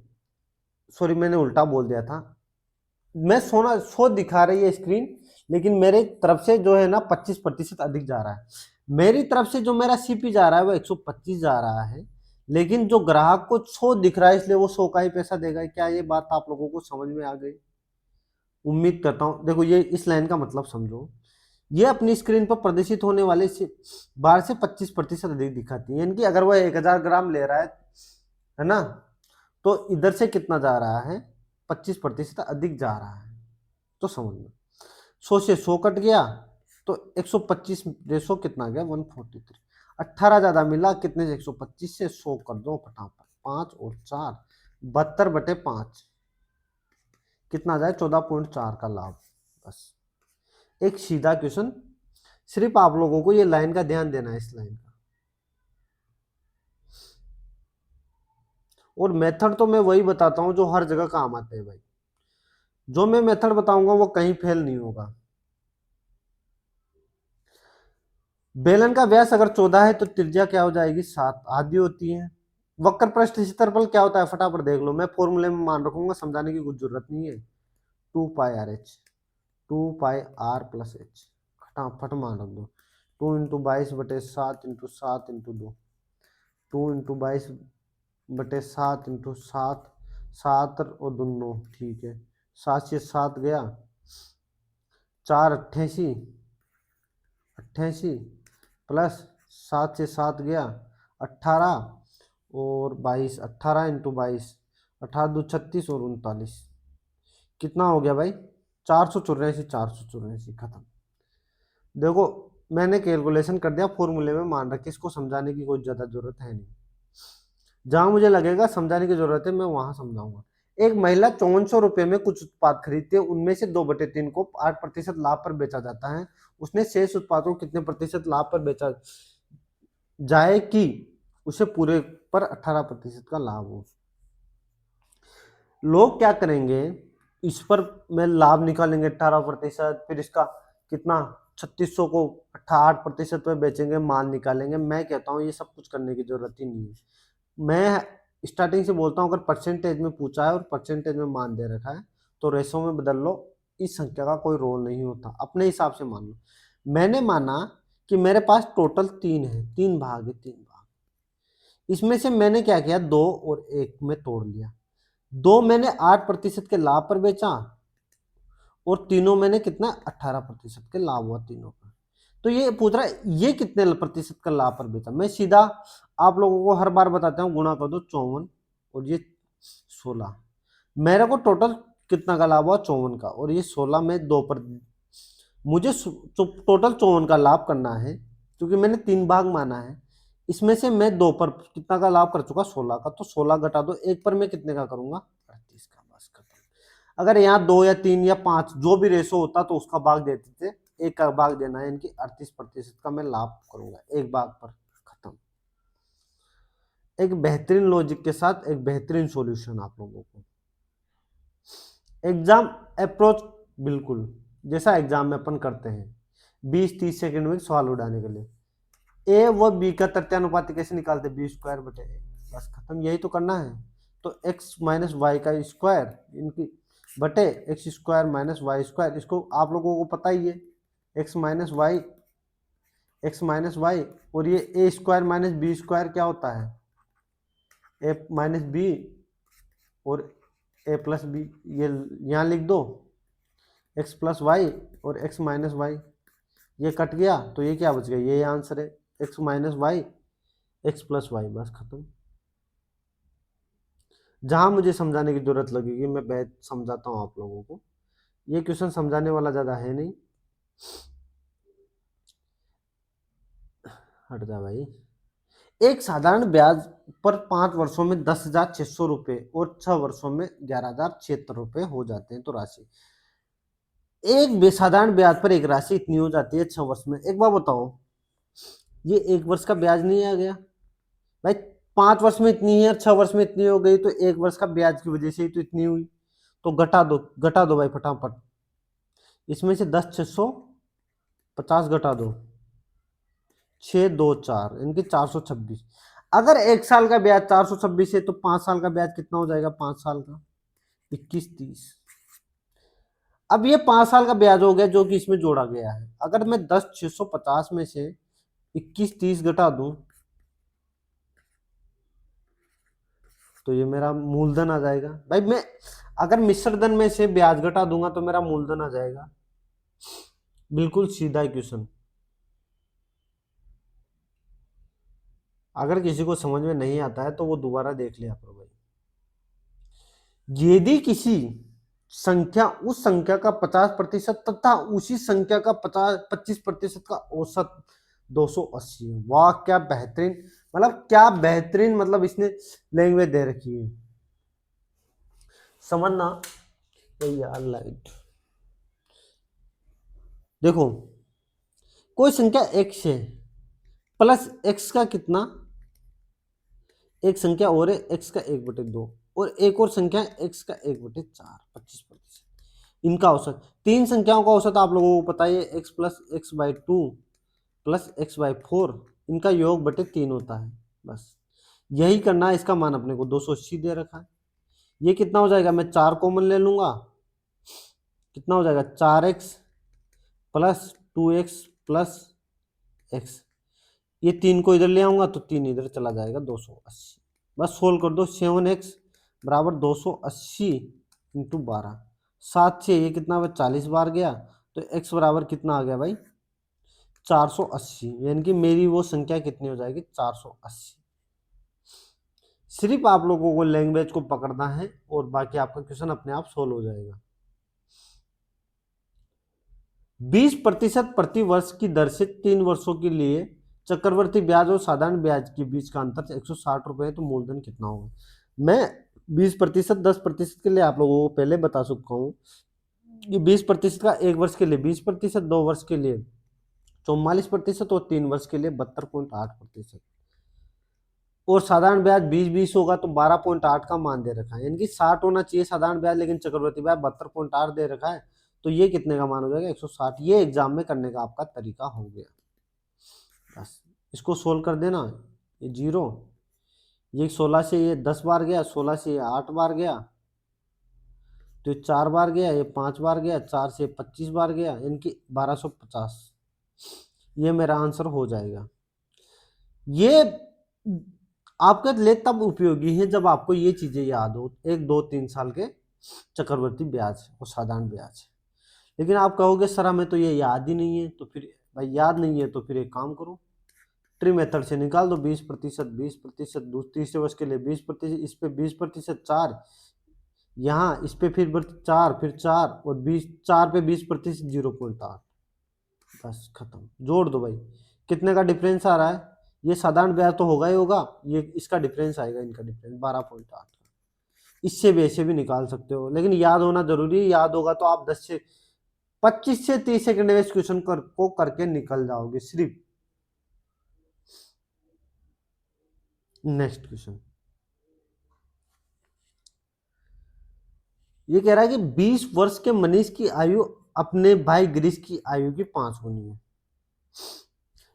सॉरी मैंने उल्टा बोल दिया था, मैं 100 दिखा रही है स्क्रीन लेकिन मेरे तरफ से जो है ना 25% अधिक जा रहा है। मेरी तरफ से जो मेरा सीपी जा रहा है वो 125 जा रहा है, लेकिन जो ग्राहक को 100 दिख रहा है इसलिए वो 100 का ही पैसा देगा। क्या ये बात आप लोगों को समझ में आ गई? उम्मीद करता हूं। देखो ये इस लाइन का मतलब समझो, ये अपनी स्क्रीन पर प्रदर्शित होने वाले से बाहर से 25% अधिक दिखाती है, यानी कि अगर वो 1000 ग्राम ले रहा है ना, तो इधर से कितना जा रहा है 25% अधिक जा रहा है। तो समझ लो 100 से 100 कट गया तो 125 रेशो कितना गया 143, 18 ज्यादा मिला कितने से 125 से 100 कर दो फटाफट, 5 और 4 72 बटे 5 कितना आ जाए 14.4 का लाभ। बस एक सीधा क्वेश्चन, सिर्फ आप लोगों को ये लाइन का ध्यान देना है, इस लाइन का। और मेथड तो मैं वही बताता हूं जो हर जगह काम आते हैं भाई, जो मैं मेथड बताऊंगा वो कहीं फेल नहीं होगा। बेलन का व्यास अगर 14 है तो त्रिज्या क्या हो जाएगी 7 आधी होती है। वक्र पृष्ठ क्षेत्रफल क्या होता है फटाफट देख लो, मैं फॉर्मूले में मान रखूंगा, समझाने की कुछ जरूरत नहीं है। 2πr/h, 2πr+h फटाफट मान रख दो। 2 × 22/7 × 7 × 2, 2 × 22/7 × 7, 7 और 2 9, ठीक है 7 से 7 गया 4 88, 88 प्लस 7 से 7 गया 18 और 22, 18 × 22, 18 2 36 और 39 कितना हो गया भाई 484, 484 खत्म। देखो मैंने कैलकुलेशन कर दिया, फॉर्मूले में मान रखी, इसको समझाने की कोई ज्यादा जरूरत है नहीं। जहां मुझे लगेगा समझाने की जरूरत है मैं वहां समझाऊंगा। एक महिला 5400 रुपए में कुछ उत्पाद खरीदती है, उनमें से 2/3 को 8% लाभ पर बेचा जाता है। उसने शेष उत्पादों को कितने प्रतिशत लाभ पर बेचा जाए कि उसे पूरे पर 18% का लाभ हो। लोग क्या करेंगे, इस पर में लाभ निकालेंगे 18%, फिर इसका कितना 3600 को 8% पे बेचेंगे, माल निकालेंगे। मैं कहता हूँ ये सब कुछ करने की जरूरत ही नहीं है। मैं स्टार्टिंग से बोलता हूँ अगर परसेंटेज में पूछा है और परसेंटेज में मान दे रखा है तो रेशो में बदल लो, इस संख्या का कोई रोल नहीं होता, अपने हिसाब से मान लो। मैंने माना कि मेरे पास टोटल 3 है, 3 भाग है, 3 भाग, इसमें से मैंने क्या किया 2 और 1 में तोड़ लिया। 2 मैंने 8% के लाभ पर बेचा और तीनों मैंने कितना 18% के लाभ हुआ तीनों का। तो ये पूछ रहा है ये कितने प्रतिशत का लाभ पर बेचा, मैं सीधा आप लोगों को हर बार बताता हूँ गुणा कर दो 54 और ये 16, मेरे को टोटल कितना का लाभ हुआ 54 का, और ये 16 में 2 पर, मुझे टोटल 54 का लाभ करना है क्योंकि मैंने 3 भाग माना है, इसमें से मैं 2 पर कितना का लाभ कर चुका 16 का, तो 16 घटा दो 1 पर मैं कितने का करूंगा 38 का, बस खत्म। अगर यहाँ 2 या 3 या 5 जो भी रेशो होता तो उसका भाग देते थे, 1 का भाग देना है, इनकी 38% का मैं लाभ करूंगा 1 भाग पर, खत्म। एक बेहतरीन लॉजिक के साथ एक बेहतरीन सॉल्यूशन आप लोगों को। एग्जाम अप्रोच बिल्कुल जैसा एग्जाम में अपन करते हैं 20-30 सेकंड में सवाल उड़ाने के लिए, ए व बी का तथ्यानुपाती कैसे निकालते, बी स्क्वायर बटे ए, बस खत्म, यही तो करना है। तो एक्स माइनस वाई का स्क्वायर इनकी बटे x square minus y square, इसको आप लोगों को पता ही है, एक्स माइनस वाई, और ये ए स्क्वायर माइनस बी स्क्वायर क्या होता है, ए माइनस बी और ए प्लस बी, ये यहाँ लिख दो, एक्स प्लस वाई और एक्स माइनस वाई, ये कट गया तो ये क्या बच गया, ये आंसर है, x minus y x plus y, बस खत्म। जहां मुझे समझाने की जरूरत लगेगी मैं बेहद समझाता हूं आप लोगों को, ये क्वेश्चन समझाने वाला ज्यादा है नहीं, हट जा भाई। एक साधारण ब्याज पर 5 वर्षों में 10,600 रुपए और 6 वर्षों में 11,076 रुपए हो जाते हैं, तो राशि, एक साधारण ब्याज पर एक राशि इतनी हो जाती है 6 वर्ष में। एक बार बताओ, ये 1 वर्ष का ब्याज नहीं आ गया भाई, 5 वर्ष में इतनी है, 6 वर्ष में इतनी हो गई, तो 1 वर्ष का ब्याज की वजह से ही तो इतनी हुई, तो घटा दो भाई फटाफट, इसमें से 10,650 घटा दो, 624 इनके 426, अगर 1 साल का ब्याज 426 है तो 5 साल का ब्याज कितना हो जाएगा, 5 साल का 2130। अब ये 5 साल का ब्याज हो गया जो कि इसमें जोड़ा गया है, अगर मैं 10,650 में से 2130 घटा दूं तो ये मेरा मूलधन आ जाएगा भाई, मैं अगर मिश्र धन में से ब्याज घटा दूंगा तो मेरा मूलधन आ जाएगा, बिल्कुल सीधा क्वेश्चन। अगर किसी को समझ में नहीं आता है तो वो दोबारा देख लिया करो भाई। यदि किसी संख्या उस संख्या का 50% तथा उसी संख्या का 25% का औसत 280 है, वाह क्या बेहतरीन, मतलब क्या बेहतरीन, मतलब इसने लैंग्वेज दे रखी है, समझना यार। लाइट देखो, कोई संख्या x है प्लस x का कितना, एक संख्या और है x का 1/2 और एक और संख्या है x का 1/4, 25%, इनका औसत, 3 संख्याओं का औसत आप लोगों को पता है x plus x/2 plus x/4, इनका योग बटे 3 होता है, बस यही करना है। इसका मान अपने को 280 दे रखा है, ये कितना हो जाएगा, मैं 4 कॉमन ले लूंगा, कितना हो जाएगा 4x plus 2x plus x, ये 3 को इधर ले आऊंगा तो 3 इधर चला जाएगा, 280, बस सोल्व कर दो, 7x बराबर 280 इंटू 12, 7 से ये कितना 40 बार गया, तो x बराबर कितना आ गया भाई 480, यानी कि मेरी वो संख्या कितनी हो जाएगी 480। सिर्फ आप लोगों को लैंग्वेज को पकड़ना है और बाकी आपका क्वेश्चन अपने आप सोल्व हो जाएगा। 20% प्रति वर्ष की दर से 3 वर्षों के लिए चक्रवर्ती ब्याज और साधारण ब्याज के बीच का अंतर 160 रुपए है, तो मूलधन कितना होगा। मैं 20% 10% के लिए आप लोगों को पहले बता चुका हूँ, ये 20% का 1 वर्ष के लिए 20%, 2 वर्ष के लिए 44% और 3 वर्ष के लिए 72.8%, और साधारण ब्याज 20-20 होगा तो 12.8 का मान दे रखा है, यानी कि 60 होना चाहिए साधारण ब्याज, लेकिन चक्रवर्ती ब्याज 72.8 दे रखा है, तो ये कितने का मान हो जाएगा 160। ये एग्जाम में करने का आपका तरीका हो गया, बस इसको सोल्व कर देना, ये 0, ये 16 से ये 10 बार गया, 16 से ये 8 बार गया, तो 4 बार गया, ये 5 बार गया, 4 से 25 बार गया, इनकी 1250, ये मेरा आंसर हो जाएगा। ये आपके लिए तब उपयोगी है जब आपको ये चीजें याद हो, 1 2 3 साल के चक्रवर्ती ब्याज और साधारण ब्याज। लेकिन आप कहोगे सर हमें तो ये याद ही नहीं है, तो फिर भाई याद नहीं है तो फिर एक काम करो, ट्री मेथड से निकाल दो 20%, 20%, तीसरे वर्ष के लिए 20%, इस पे 20%, 4 यहाँ, इस पे फिर 4, फिर 4 और 20, 4 पे 20%, 0.8, बस खत्म। जोड़ दो भाई, कितने का डिफरेंस आ रहा है, ये साधारण ब्याज तो होगा ही होगा, ये इसका डिफरेंस आएगा, इनका डिफरेंस 12.8। इससे भी ऐसे भी निकाल सकते हो, लेकिन याद होना जरूरी है, याद होगा तो आप 25 से 30 सेकंड में इस क्वेश्चन को करके निकल जाओगे सिर्फ। नेक्स्ट क्वेश्चन, ये कह रहा है कि 20 वर्ष के मनीष की आयु अपने भाई गिरीश की आयु की 5 गुनी है।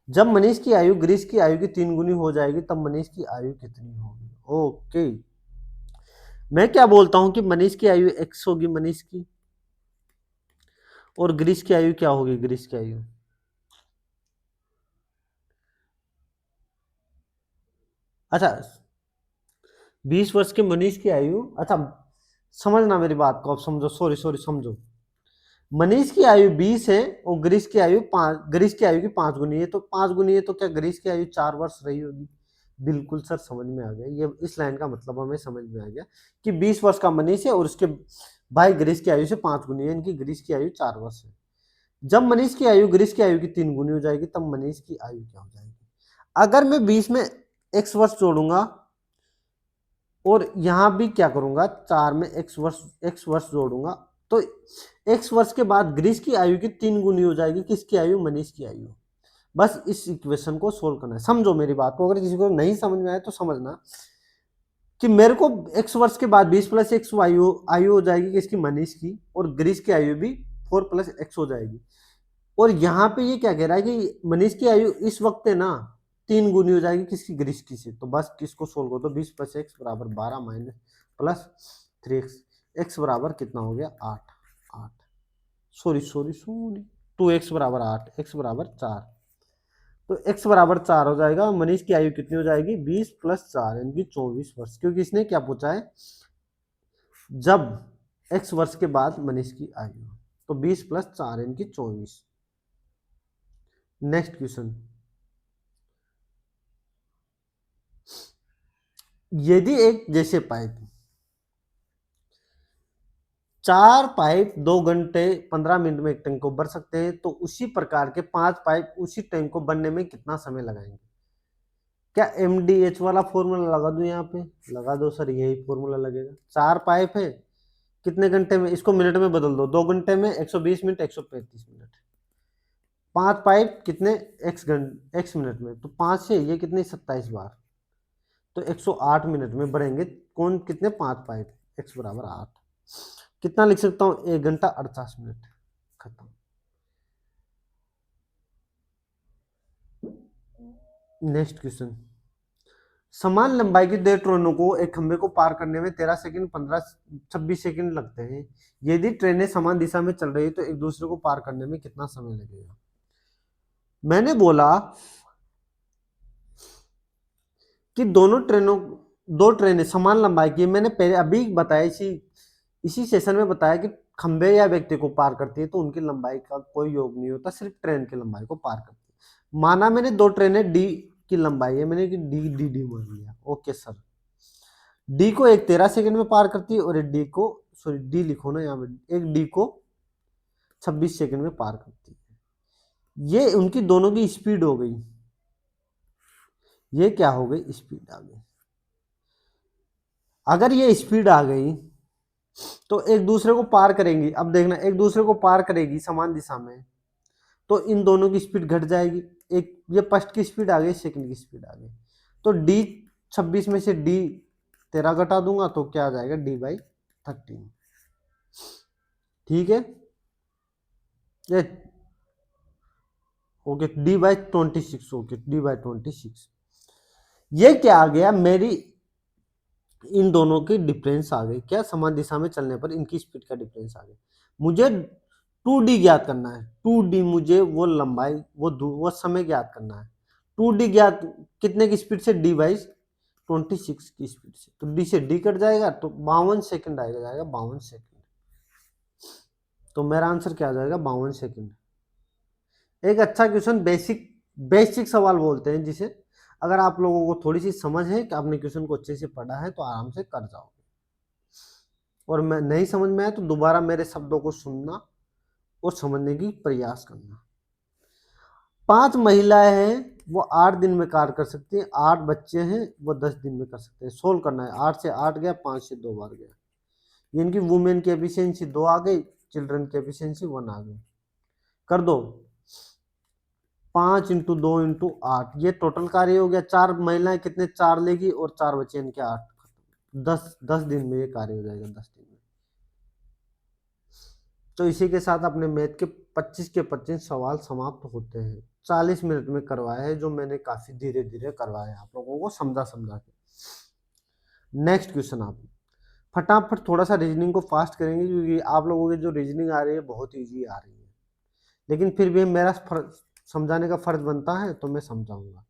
जब मनीष की आयु गिरीश की आयु की 3 गुनी हो जाएगी तब मनीष की आयु कितनी होगी। ओके, मैं क्या बोलता हूं कि मनीष की आयु x होगी, मनीष की, और गिरीश की आयु क्या होगी, गिरीश की आयु, अच्छा 20 वर्ष के मनीष की आयु, अच्छा समझना मेरी बात को, अब समझो, सॉरी सॉरी समझो, मनीष की आयु 20 है और गिरीश की आयु 5, गिरीश की आयु की 5 गुनी है, तो 5 गुनी है तो क्या गिरीश की आयु 4 वर्ष रही होगी। बिल्कुल सर, समझ में आ गया, ये इस लाइन का मतलब हमें समझ में आ गया कि 20 वर्ष का मनीष है और उसके भाई गिरीश की आयु से 5 गुनी है, इनकी गिरीश की आयु 4 वर्ष है। जब मनीष की आयु गिरीश की आयु की 3 गुनी हो जाएगी तब मनीष की आयु क्या हो जाएगी। अगर मैं 20 में x वर्ष जोड़ूंगा और यहां भी क्या करूंगा, 4 में x वर्ष जोड़ूंगा, तो x वर्ष के बाद गिरीश की आयु की 3 गुनी हो जाएगी, किसकी आयु, मनीष की आयु। बस इस इक्वेशन को सोल्व करना है, समझो मेरी बात को, अगर किसी को नहीं समझ में आए तो समझना कि मेरे को x वर्ष के बाद 20 + x आयु हो जाएगी किसकी, मनीष की, और गिरीश की आयु भी 4 + x हो जाएगी। और यहाँ पे ये क्या कह रहा है कि मनीष की आयु इस वक्त है ना 3 गुनी हो जाएगी किसकी, गिरीश की से। तो बस किसको सोल्व कर दो, 20 + x बराबर 12 प्लस 3x, x बराबर कितना हो गया, 8, सॉरी 2x बराबर 8, x बराबर 4, तो x बराबर 4 हो जाएगा। मनीष की आयु कितनी हो जाएगी, 20 + 4 यानी 24 वर्ष, क्योंकि इसने क्या पूछा है, जब x वर्ष के बाद मनीष की आयु, तो 20 + 4 यानी 24। नेक्स्ट क्वेश्चन, यदि एक जैसे पाइप 4 पाइप 2 घंटे 15 मिनट में एक टैंक को भर सकते हैं, तो उसी प्रकार के 5 पाइप उसी टैंक को भरने में कितना समय लगाएंगे। क्या MDH वाला फॉर्मूला लगा दूं, यहाँ पे लगा दो सर, यही फॉर्मूला लगेगा। 4 पाइप है, कितने घंटे में, इसको मिनट में बदल दो, 2 घंटे में 120 मिनट, 135 मिनट। 5 पाइप कितने, x मिनट में, तो 5 से ये कितने 27 बार, तो 108 मिनट में भरेंगे, कौन कितने, 5 पाइप, x बराबर 8। कितना लिख सकता हूं, 1 घंटा 48 मिनट, खत्म। नेक्स्ट क्वेश्चन, समान लंबाई की 2 ट्रेनों को एक खंबे को पार करने में 13 सेकंड, 26 सेकंड लगते हैं। यदि ट्रेनें समान दिशा में चल रही है तो एक दूसरे को पार करने में कितना समय लगेगा। मैंने बोला कि दो ट्रेनें समान लंबाई की, मैंने पहले अभी बताया, इसी सेशन में बताया कि खंबे या व्यक्ति को पार करती है तो उनकी लंबाई का कोई योग नहीं होता, सिर्फ ट्रेन की लंबाई को पार करती है। माना मैंने 2 ट्रेनें डी की लंबाई है, मैंने डी डी डी मान लिया, ओके सर। डी को एक 13 सेकंड में पार करती है और एक डी को, सॉरी डी लिखो ना यहाँ पे, एक डी को 26 सेकंड में पार करती है। ये उनकी दोनों की स्पीड हो गई, ये क्या हो गई, स्पीड आ गई। अगर ये स्पीड आ गई तो एक दूसरे को पार करेंगी, अब देखना एक दूसरे को पार करेगी समान दिशा में, तो इन दोनों की स्पीड घट जाएगी। एक ये फर्स्ट की स्पीड आ गई, सेकंड की स्पीड आ गई, तो डी 26 में से डी 13 घटा दूंगा तो क्या आ जाएगा, D/13। ठीक है, ये ओके, D/26, ओके D/26। ये क्या आ गया, मेरी इन दोनों की डिफरेंस आ गई, क्या समान दिशा में चलने पर इनकी स्पीड का डिफरेंस आ गया। मुझे 2D ज्ञात करना है, 2D मुझे वो लंबाई वो समय ज्ञात करना है। 2D ज्ञात कितने की स्पीड से, D/26 की स्पीड से, तो D से D कट जाएगा तो 52 सेकंड जाएगा 52 सेकंड। तो मेरा आंसर क्या आ जाएगा, 52 सेकंड। एक अच्छा क्वेश्चन, बेसिक बेसिक सवाल बोलते हैं जिसे अगर आप लोगों को थोड़ी सी समझ है कि आपने क्वेश्चन को अच्छे से पढ़ा है तो आराम से कर जाओगे, और मैं नहीं समझ में आया तो दोबारा मेरे शब्दों को सुनना और समझने की प्रयास करना। 5 महिलाएं हैं वो 8 दिन में कार्य कर सकती हैं, 8 बच्चे हैं वो 10 दिन में कर सकते हैं। सोल्व करना है, 8 से 8 गया, 5 से 2 बार गया, यानी कि वुमेन की एफिशिएंसी 2 आ गई, चिल्ड्रन की एफिशिएंसी 1 आ गई। कर दो 5 इंटू 2 इंटू 8, ये टोटल कार्य हो गया। 4 महिलाएं कितने, 4 लेगी और 4 बचे इनके 8, 10 दिन में ये कार्य हो जाएगा, 10 दिन में। तो इसी के साथ अपने मैथ के 25 के 25 सवाल समाप्त होते हैं। 40 मिनट में करवाया है, जो मैंने काफी धीरे धीरे करवाया है आप लोगों को समझा समझा के। नेक्स्ट क्वेश्चन आप फटाफट थोड़ा सा रीजनिंग को फास्ट करेंगे, क्योंकि आप लोगों की जो रीजनिंग आ रही है बहुत ईजी आ रही है, लेकिन फिर भी मेरा समझाने का फर्ज बनता है तो मैं समझाऊंगा।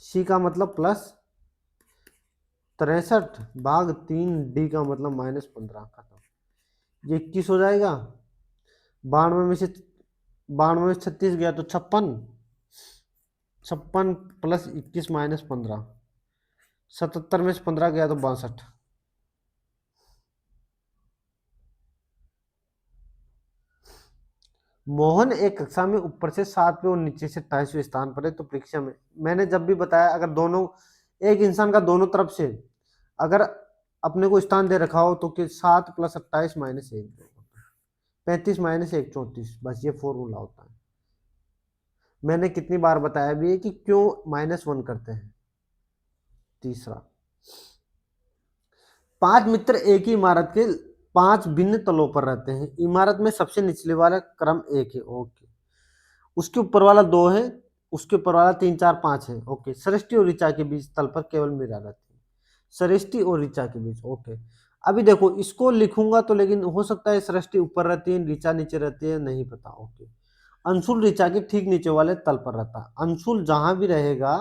सी का मतलब प्लस 63 भाग 3, डी का मतलब -15, खत्म। ये 21 हो जाएगा, 92 में 36 गया तो 56, 56 प्लस 21 -15, 77 में से 15 गया तो 62। मोहन एक कक्षा में ऊपर से 7वें और नीचे से 28वें स्थान पर है, तो परीक्षा में मैंने जब भी बताया अगर दोनों एक इंसान का दोनों तरफ से अगर अपने को स्थान दे रखा हो तो कि 7 + 28 - 1 35 - 1 34, बस ये फॉर्मूला होता है। मैंने कितनी बार बताया भी है कि क्यों -1 करते हैं। तीसरा, 5 मित्र एक ही इमारत के 5 भिन्न तलों पर रहते हैं। इमारत में सबसे निचले वाला क्रम 1 है, ओके, उसके ऊपर वाला 2 है, उसके ऊपर वाला 3 4 5 है, ओके। सृष्टि और ऋचा के बीच तल पर केवल मीरा रहती है, सृष्टि और ऋचा के बीच, ओके। अभी देखो इसको लिखूंगा तो, लेकिन हो सकता है सृष्टि ऊपर रहती है, ऋचा नीचे रहती है, नहीं पता, ओके। अंशुल ऋचा के ठीक नीचे वाले तल पर रहता है। अंशुल जहां भी रहेगा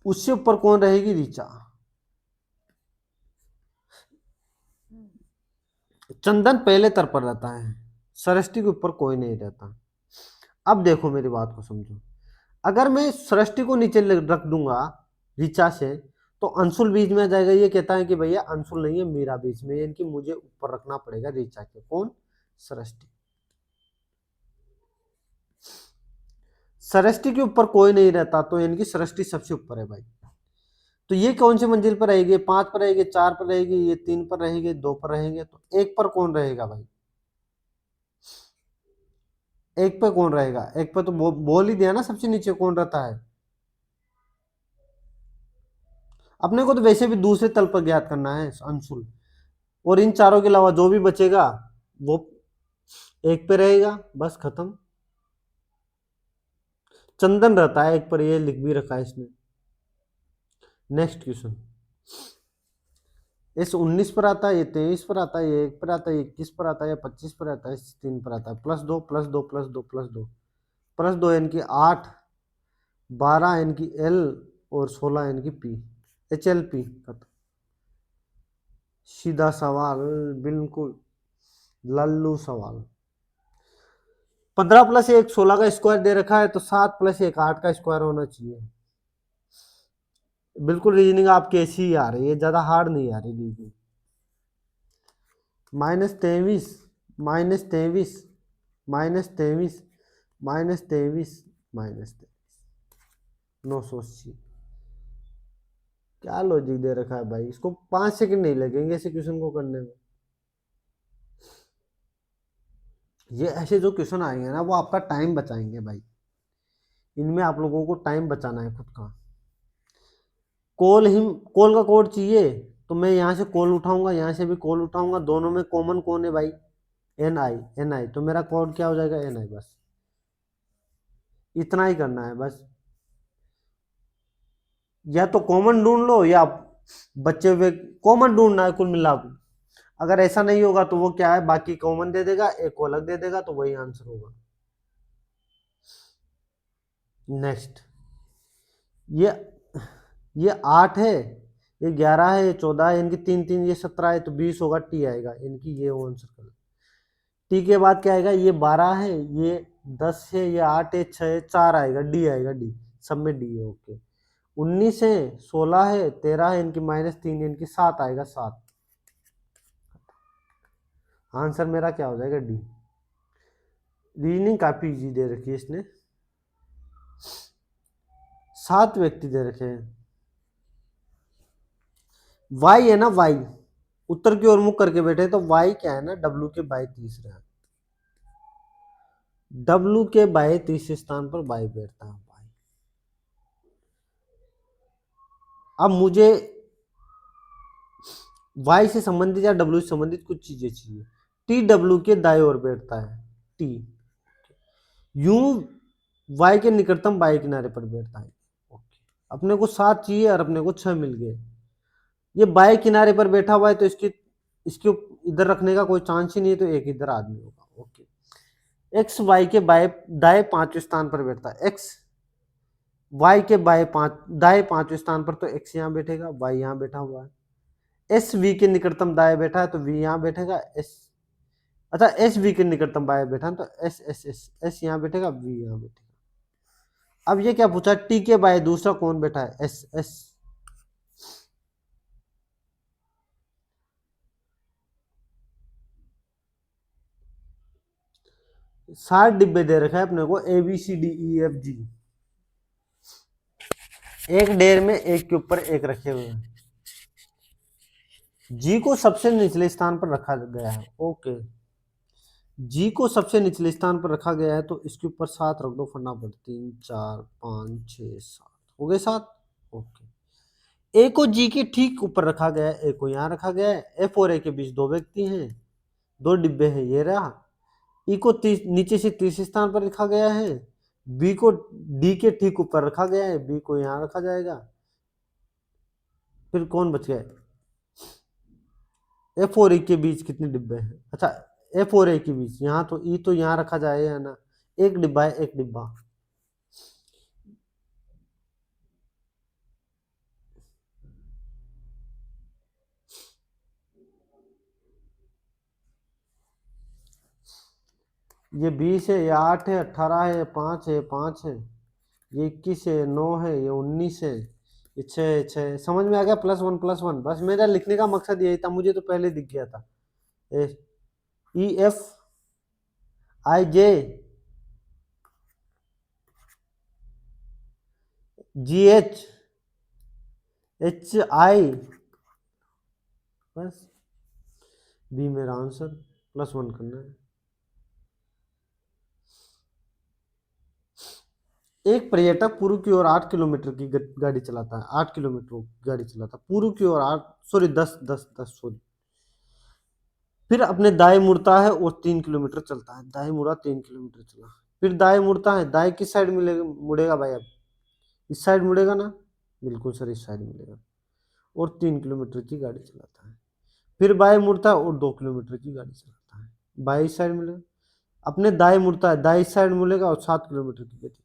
उससे ऊपर कौन रहेगी, ऋचा। चंदन पहले तर पर रहता है, सृष्टि के ऊपर कोई नहीं रहता। अब देखो मेरी बात को समझो, अगर मैं सृष्टि को नीचे रख दूंगा ऋचा से तो अंशुल बीच में आ जाएगा। ये कहता है कि भैया अंशुल नहीं है, मीरा बीच में, यानी कि मुझे ऊपर रखना पड़ेगा ऋचा के, कौन, सृष्टि। सृष्टि के ऊपर कोई नहीं रहता तो यानी कि सृष्टि सबसे ऊपर है भाई। तो ये कौन सी मंजिल पर रहेगी, 5 पर रहेगी, 4 पर रहेगी, ये 3 पर रहेगी, 2 पर रहेंगे, तो 1 पर कौन रहेगा भाई, 1 पे कौन रहेगा, 1 पे तो बोल ही दिया ना सबसे नीचे कौन रहता है। अपने को तो वैसे भी दूसरे तल पर ज्ञात करना है अंशुल, और इन चारों के अलावा जो भी बचेगा वो 1 पे रहेगा, बस खत्म। चंदन रहता है 1 पर, ये लिख भी रखा है इसने। नेक्स्ट क्वेश्चन, इस 19 पर आता है, ये 23 पर आता है, ये 1 पर आता है, ये 21 पर आता है, ये 25 पर आता है, इस 3 पर आता है। +2 +2 +2 +2 +2 यानी कि 8, 12 यानी कि एल, और 16 यानी कि पी, HLP। सीधा सवाल, बिल्कुल लल्लू सवाल। 15 + 1 16 का स्क्वायर दे रखा है, तो 7 + 1 8 का स्क्वायर होना चाहिए। बिल्कुल रीजनिंग आपकी ऐसी ही आ रही है, ज्यादा हार्ड नहीं आ रही रीजनिंग। -23 -23 -23 -23 -23 980। क्या लॉजिक दे रखा है भाई, इसको 5 सेकंड नहीं लगेंगे ऐसे क्वेश्चन को करने में। ये ऐसे जो क्वेश्चन आएंगे ना वो आपका टाइम बचाएंगे भाई, इनमें आप लोगों को टाइम बचाना है खुद का। कॉल का कोड चाहिए तो मैं यहाँ से कॉल उठाऊंगा, यहाँ से भी कॉल उठाऊंगा, दोनों में कॉमन कौन है भाई, NI तो मेरा कोड क्या हो जाएगा, NI, बस इतना ही करना है बस। या तो कॉमन ढूंढ लो या बच्चे हुए कॉमन ढूंढना है कुल मिला के। अगर ऐसा नहीं होगा तो वो क्या है, बाकी कॉमन दे देगा, एक को अलग दे देगा, तो वही आंसर होगा। नेक्स्ट, ये ये 8 है, ये 11 है, ये 14 है, इनकी 3 3, ये 17 है, तो 20 होगा, टी आएगा, इनकी ये आंसर कर। टी के बाद क्या आएगा, ये 12 है, ये 10 है, ये 8 है, 6 है, 4 आएगा, डी आएगा, डी सब में डी है। ओके 19 है, 16 है, 13 है, इनकी -3 है, इनकी 7 आएगा, 7। आंसर मेरा क्या हो जाएगा, डी। रीजनिंग काफी इजी दे रखी है इसने। 7 व्यक्ति दे रखे हैं। वाई है ना, वाई उत्तर की ओर मुख करके बैठे, तो वाई क्या है ना, डब्लू के बाई तीसरे हैं। डब्लू के बाई तीसरे स्थान पर वाई बैठता है। वाई। अब मुझे वाई से संबंधित या डब्ल्यू से संबंधित कुछ चीजें चाहिए। टी डब्ल्यू के दाएं ओर बैठता है, टी यू वाई के निकटतम बाएं किनारे पर बैठता है। ओके अपने को 7 चाहिए और अपने को 6 मिल गए। ये बाएं किनारे पर बैठा हुआ है, तो इसके इसके इधर रखने का कोई चांस ही नहीं है, तो एक इधर आदमी होगा। ओके एक्स वाई के दाएं 5वें स्थान पर बैठता है। एक्स वाई के दाएं 5वें स्थान पर, तो एक्स यहाँ बैठेगा, वाई यहाँ बैठा हुआ है। एस वी के निकटतम दाएं बैठा है, तो वी यहाँ बैठेगा, एस अच्छा एस वी के निकटतम बाएं बैठा है, तो एस एस एस एस यहाँ बैठेगा, वी यहाँ बैठेगा। अब ये क्या पूछा, टी के बाएं दूसरा कौन बैठा है, एस एस। सात डिब्बे दे रखा है अपने को, A B C D E F G. एक ढेर में एक के ऊपर एक रखे हुए हैं। जी को सबसे निचले स्थान पर रखा गया है। ओके जी को सबसे निचले स्थान पर रखा गया है, तो इसके ऊपर 7 रख दो फटाफट। 3 4 5 6 7 हो गए 7। ओके ए को जी के ठीक ऊपर रखा गया है, ए को यहाँ रखा गया है। एफ और ए के बीच 2 व्यक्ति हैं, 2 डिब्बे हैं, ये रहा। ई को नीचे से तीसरे स्थान पर रखा गया है। बी को डी के ठीक ऊपर रखा गया है, बी को यहाँ रखा जाएगा। फिर कौन बच गया, एफ और ई के बीच कितने डिब्बे हैं, अच्छा एफ और ए के बीच यहाँ, तो ई तो यहाँ रखा जाएगा ना, एक डिब्बा है, एक डिब्बा। ये 20 है, ये 8 है, 18 है, 5 है, 5 है, ये 21 है, 9 है, ये 19 है, ये 6 है, 6 है। समझ में आ गया, +1 +1। बस मेरा लिखने का मकसद यही था, मुझे तो पहले दिख गया था। E F I J ji H H I, बस बी मेरा आंसर, +1 करना है। एक पर्यटक पूर्व की ओर 8 किलोमीटर की गाड़ी चलाता है, 8 किलोमीटर गाड़ी चलाता है पूर्व की ओर, 8 सॉरी 10 सॉरी। फिर अपने दाएं मुड़ता है और 3 किलोमीटर चलता है, दाएं मुड़ा 3 किलोमीटर चला। फिर दाएं मुड़ता है, दाएं किस साइड मुड़ेगा भाई, अब इस साइड मुड़ेगा ना, बिल्कुल सर इस साइड मुड़ेगा, और 3 किलोमीटर की गाड़ी चलाता है। फिर बाएं मुड़ता है और 2 किलोमीटर की गाड़ी चलाता है, बाएं इस साइड मुड़ेगा। अपने दाएं मुड़ता है, दाएं इस साइड मुड़ेगा और 7 किलोमीटर की गति।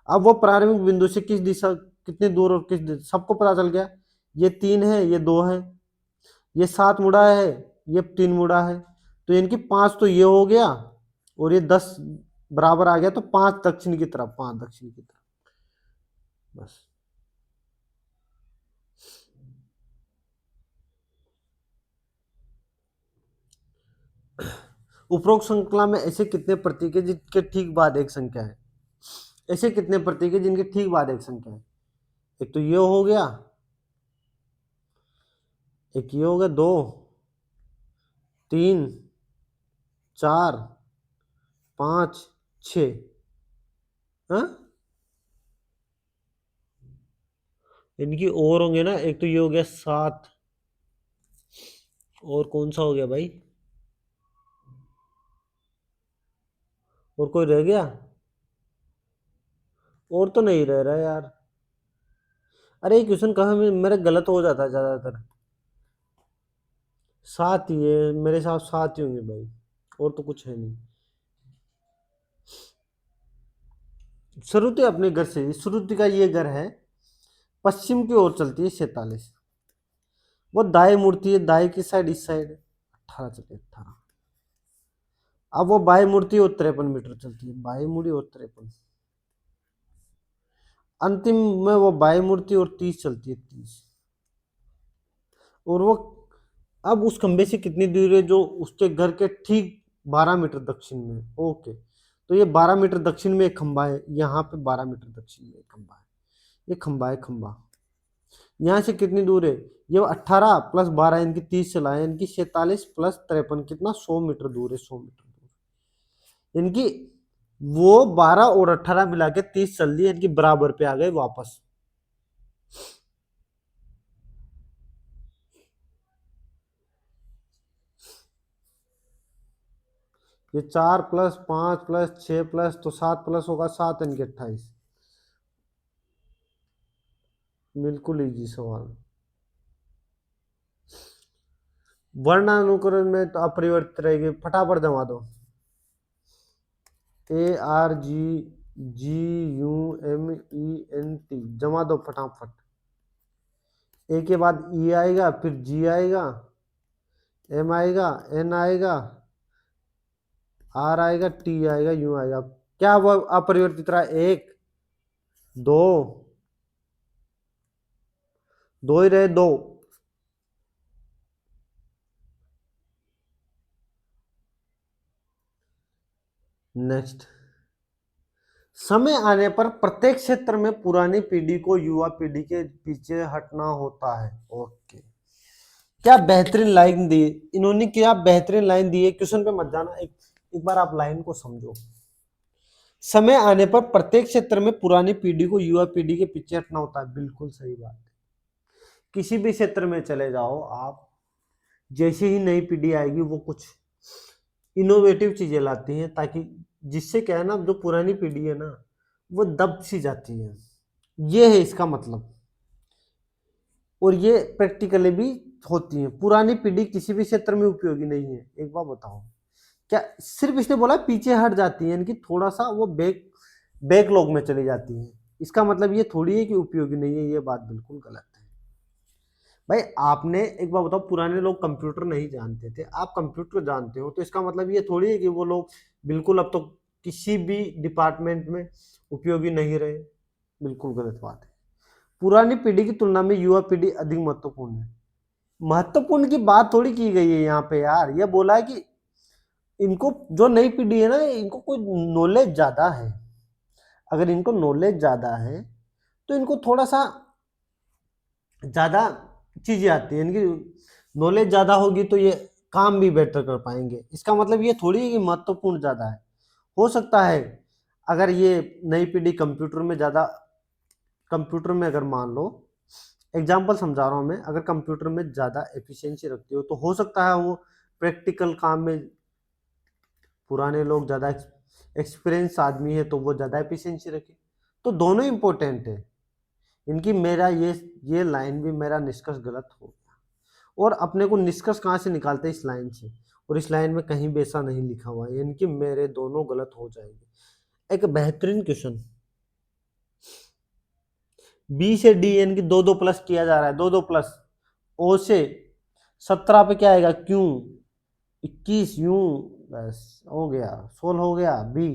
अब वो प्रारंभिक बिंदु से किस दिशा, कितनी दूर और किस दिशा, सबको पता चल गया। ये 3 है, ये 2 है, ये 7 मुड़ा है, ये 3 मुड़ा है, तो इनकी 5 तो ये हो गया, और ये 10 बराबर आ गया, तो 5 दक्षिण की तरफ, 5 दक्षिण की तरफ, बस। उपरोक्त श्रृंखला में ऐसे कितने प्रतीक है जिनके ठीक बाद एक संख्या है, ऐसे कितने प्रतीक है जिनके ठीक बाद एक संख्या है। एक तो ये हो गया, एक ये हो गया, 2 3 4 5 6, हाँ इनकी और होंगे ना, एक तो ये हो गया 7, और कौन सा हो गया भाई, और कोई रह गया, और तो नहीं रह रहा यार। अरे क्वेश्चन कहाँ में मेरा गलत हो जाता है ज्यादातर। 7 ही है मेरे साथ, 7 ही होंगे भाई, और तो कुछ है नहीं। श्रुति अपने घर से, श्रुति का ये घर है, पश्चिम की ओर चलती है 47, वो दाएं मुड़ती है, दाएं की साइड इस साइड 18 चले 18। अब वो बाह्य मूर्ति और 53 मीटर चलती है, बाह्य मूर्ति और 53, अंतिम में वो बाह्य मूर्ति और 30 चलती है, 30। और वो अब उस खंबे से कितनी दूर है, जो उसके घर के ठीक 12 मीटर दक्षिण में। ओके, तो ये 12 मीटर दक्षिण में एक खंबा है, यहाँ पे 12 मीटर दक्षिण में एक खंबा है, ये खंबा है खंबा। यहाँ से कितनी दूर है, ये 18 प्लस 12 इनकी 30 चलाए, इनकी 47 प्लस 53 कितना 100 मीटर दूर है, 100 मीटर दूर इनकी। वो 12 और 18 मिला के 30 चल दी, इनकी बराबर पे आ गए वापस। ये 4 प्लस 5 प्लस 6 प्लस तो 7 प्लस होगा 7, इनके 28। बिल्कुल इजी सवाल। वर्णानुक्रम में तो अपरिवर्तित रहेगी, फटाफट जमा दो। ARGGUMENT जमा दो फटाफट। ए के बाद ई आएगा, फिर जी आएगा, एम आएगा, एन आएगा, आर आएगा, टी आएगा, यू आएगा। क्या वो अपरिवर्तित रहा, 1 2 2 ही रहे, 2। नेक्स्ट, समय आने पर प्रत्येक क्षेत्र में पुरानी पीढ़ी को युवा पीढ़ी के पीछे हटना होता है। ओके, क्या बेहतरीन लाइन दी इन्होंने, क्या बेहतरीन लाइन दी है। क्वेश्चन पे मत जाना, एक बार आप लाइन को समझो। समय आने पर प्रत्येक क्षेत्र में पुरानी पीढ़ी को युवा पीढ़ी के पीछे हटना होता है, बिल्कुल सही बात है। किसी भी क्षेत्र में चले जाओ आप, जैसे ही नई पीढ़ी आएगी वो कुछ इनोवेटिव चीजें लाती हैं, ताकि जिससे क्या है ना, जो पुरानी पीढ़ी है ना वो दब सी जाती है, ये है इसका मतलब। और ये प्रैक्टिकली भी होती है। पुरानी पीढ़ी किसी भी क्षेत्र में उपयोगी नहीं है। एक बार बताओ, क्या सिर्फ इसने बोला पीछे हट जाती है, यानी कि थोड़ा सा वो बैकलॉग में चली जाती है, इसका मतलब ये थोड़ी है कि उपयोगी नहीं है, ये बात बिल्कुल गलत है। भाई आपने एक बार बताओ, पुराने लोग कंप्यूटर नहीं जानते थे, आप कंप्यूटर जानते हो, तो इसका मतलब ये थोड़ी है कि वो लोग बिल्कुल अब तो किसी भी डिपार्टमेंट में उपयोगी नहीं रहे, बिल्कुल गलत बात है। पुरानी पीढ़ी की तुलना में युवा पीढ़ी अधिक महत्वपूर्ण है। महत्वपूर्ण की बात थोड़ी की गई है यहाँ पे यार, ये बोला है कि इनको जो नई पीढ़ी है ना, इनको कोई नॉलेज ज्यादा है। अगर इनको नॉलेज ज्यादा है तो इनको थोड़ा सा ज्यादा चीजें आती है, इनकी नॉलेज ज्यादा होगी तो ये काम भी बेटर कर पाएंगे। इसका मतलब ये थोड़ी है कि महत्वपूर्ण ज्यादा है। हो सकता है अगर ये नई पीढ़ी कंप्यूटर में अगर मान लो, एग्जाम्पल समझा रहा हूं मैं, अगर कंप्यूटर में ज्यादा एफिशिएंसी रखती हो तो हो सकता है वो प्रैक्टिकल काम में, पुराने लोग ज्यादा एक्सपीरियंस आदमी है तो वो ज्यादा एफिशिएंसी रखे। तो दोनों इंपॉर्टेंट है इनकी। मेरा ये लाइन भी मेरा निष्कर्ष गलत हो गया। और अपने को निष्कर्ष कहाँ से निकालते हैं, इस लाइन से, और इस लाइन में कहीं भी ऐसा नहीं लिखा हुआ है, इनकी मेरे दोनों गलत हो जाएंगे। एक बेहतरीन क्वेश्चन, बी से डी यानी कि 2 2 प्लस किया जा रहा है, 2 2 प्लस। ओ से 17 पे क्या आएगा, क्यू 21, यूं, बस हो गया, सोल्व हो गया बी।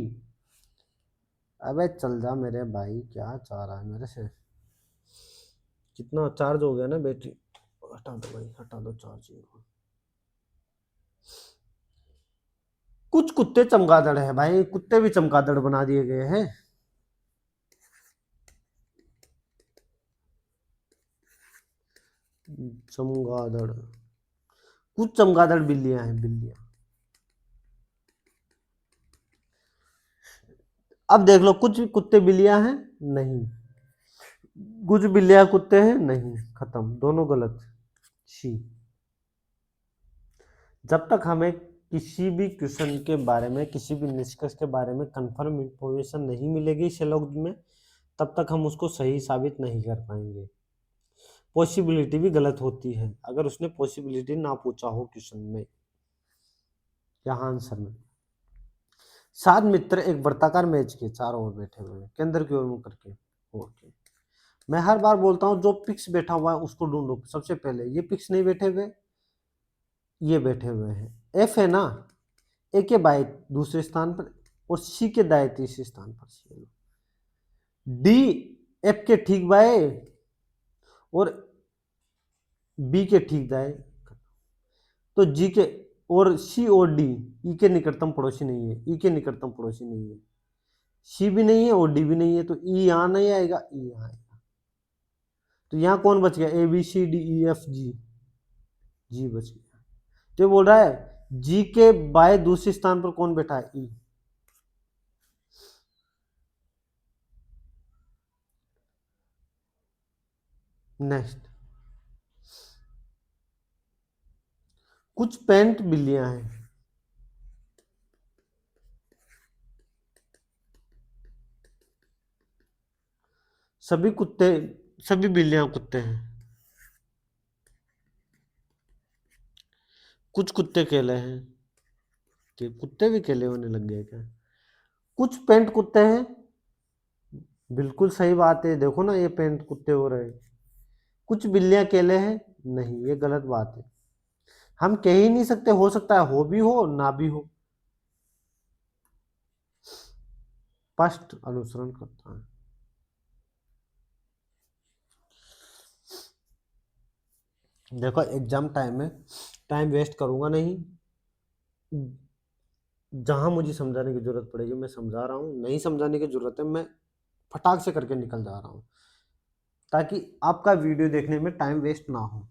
अबे चल जा मेरे भाई, क्या चाह रहा है मेरे से। कितना चार्ज हो गया ना बैटरी, हटा दो भाई, हटा दो चार्जिंग को। कुछ कुत्ते चमगादड़ है भाई, कुत्ते भी चमगादड़ बना दिए गए हैं। चमगादड़, कुछ चमगादड़ बिल्लियां हैं, बिल्लियां। अब देख लो, कुछ कुत्ते बिल्लियां हैं, नहीं। कुछ बिल्लियां कुत्ते हैं, नहीं। खत्म, दोनों गलत। शी। जब तक हमें किसी भी क्वेश्चन के बारे में, किसी भी निष्कर्ष के बारे में कंफर्म इंफॉर्मेशन नहीं मिलेगी शैलॉग में, तब तक हम उसको सही साबित नहीं कर पाएंगे। पॉसिबिलिटी भी गलत होती है अगर उसने पॉसिबिलिटी ना पूछा हो क्वेश्चन में, यहाँ आंसर में। 7 मित्र एक वर्ताकार मेज के चारों ओर बैठे हुए हैं, केंद्र की ओर मुंह करके। ओके, मैं हर बार बोलता हूँ जो पिक्स बैठा हुआ है उसको ढूंढो सबसे पहले। ये पिक्स नहीं बैठे हुए, ये बैठे हुए हैं, एफ है ना, ए के बाएं दूसरे स्थान पर और सी के दाएं तीसरे स्थान पर। डी एफ के ठीक बाएं और बी के ठीक दाएं। तो जी के और सी और डी ई के निकटतम पड़ोसी नहीं है, ई के निकटतम पड़ोसी नहीं है, सी भी नहीं है और डी भी नहीं है, तो ई यहां नहीं आएगा, ई यहां आएगा। तो यहां कौन बच गया? A B C D E F G, G बच गया। तो बोल रहा है जी के बाएं दूसरे स्थान पर कौन बैठा है? ई। नेक्स्ट, कुछ पेंट बिल्लियां हैं। सभी कुत्ते, सभी बिल्लियां कुत्ते हैं। कुछ कुत्ते केले हैं। कि कुत्ते भी केले होने लग गए क्या? कुछ पेंट कुत्ते हैं। बिल्कुल सही बात है, देखो ना ये पेंट कुत्ते हो रहे हैं। कुछ बिल्लियां केले हैं, नहीं ये गलत बात है। हम कह ही नहीं सकते, हो सकता है हो भी हो ना भी हो। स्पष्ट अनुसरण करता है। देखो एग्जाम टाइम में टाइम वेस्ट करूंगा नहीं। जहां मुझे समझाने की जरूरत पड़ेगी मैं समझा रहा हूं, नहीं समझाने की जरूरत है मैं फटाक से करके निकल जा रहा हूं, ताकि आपका वीडियो देखने में टाइम वेस्ट ना हो।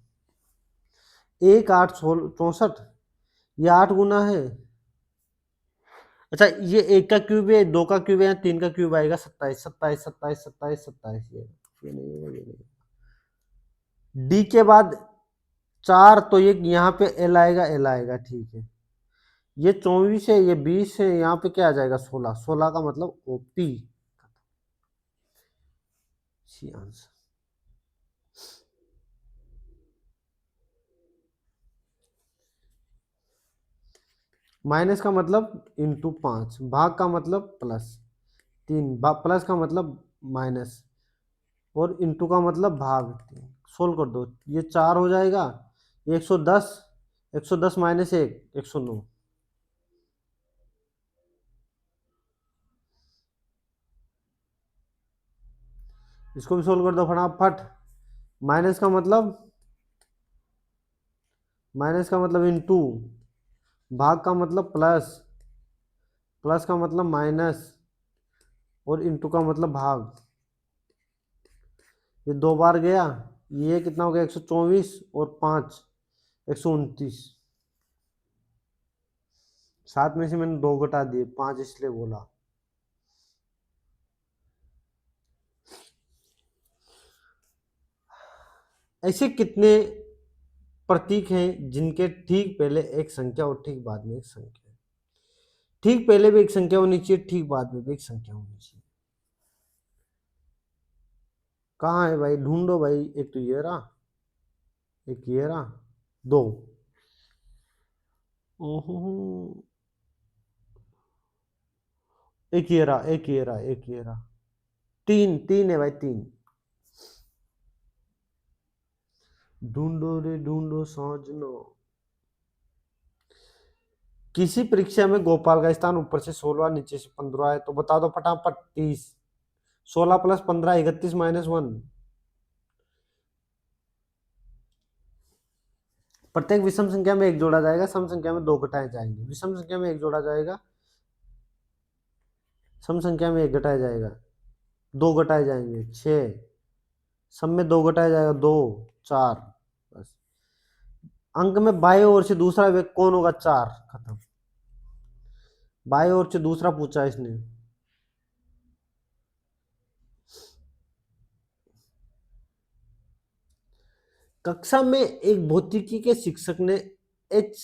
1 8 64, ये 8 गुना है। अच्छा ये 1 का क्यूब है, 2 का क्यूब है या 3 का क्यूब आएगा? 27 27 27 27 27। ये नहीं होगा, ये नहीं। डी के बाद 4, तो ये यहाँ पे एल आएगा, एल आएगा, ठीक है। ये 24 है, ये 20 है, यहाँ पे क्या आ जाएगा? 16। 16 का मतलब ओपी, सी आंसर। माइनस का मतलब इंटू 5, भाग का मतलब प्लस 3, प्लस का मतलब माइनस और इंटू का मतलब भाग 3। सोल्व कर दो, ये 4 हो जाएगा, 110, 110 माइनस 1, 109। इसको भी सोल्व कर दो फटाफट। माइनस का मतलब, माइनस का मतलब इंटू, भाग का मतलब प्लस, प्लस का मतलब माइनस और इंटू का मतलब भाग। ये 2 बार गया, ये कितना हो गया? 124 और 5, 129। 7 में से मैंने 2 घटा दिए, 5 इसलिए बोला। ऐसे कितने प्रतीक हैं जिनके ठीक पहले एक संख्या और ठीक बाद में एक संख्या? ठीक पहले भी एक संख्या होनी चाहिए, ठीक बाद में भी एक संख्या होनी चाहिए। कहाँ है भाई? ढूंढो भाई। एक तो ये रहा, एक ये रहा, 2। ओहो, एक ये रहा, एक ये रहा, एक ये रहा, 3। 3 है भाई, 3। ढूंढो रे ढूंढो साजनो। किसी परीक्षा में गोपाल का स्थान ऊपर से 16 नीचे से 15 है, तो बता दो फटाफट। 30, 16 + 15 31 - 1। प्रत्येक विषम संख्या में एक जोड़ा जाएगा, सम संख्या में 2 घटाए जाएंगे। विषम संख्या में एक जोड़ा जाएगा, सम संख्या में 1 घटाया जाएगा, 2 घटाए जाएंगे 6, सम में 2 घटाया जाएगा 2, 4। बस अंक में बाएं ओर से दूसरा व्यक्ति कौन होगा? 4, खत्म। बाएं ओर से दूसरा पूछा इसने। कक्षा में एक भौतिकी के शिक्षक ने एच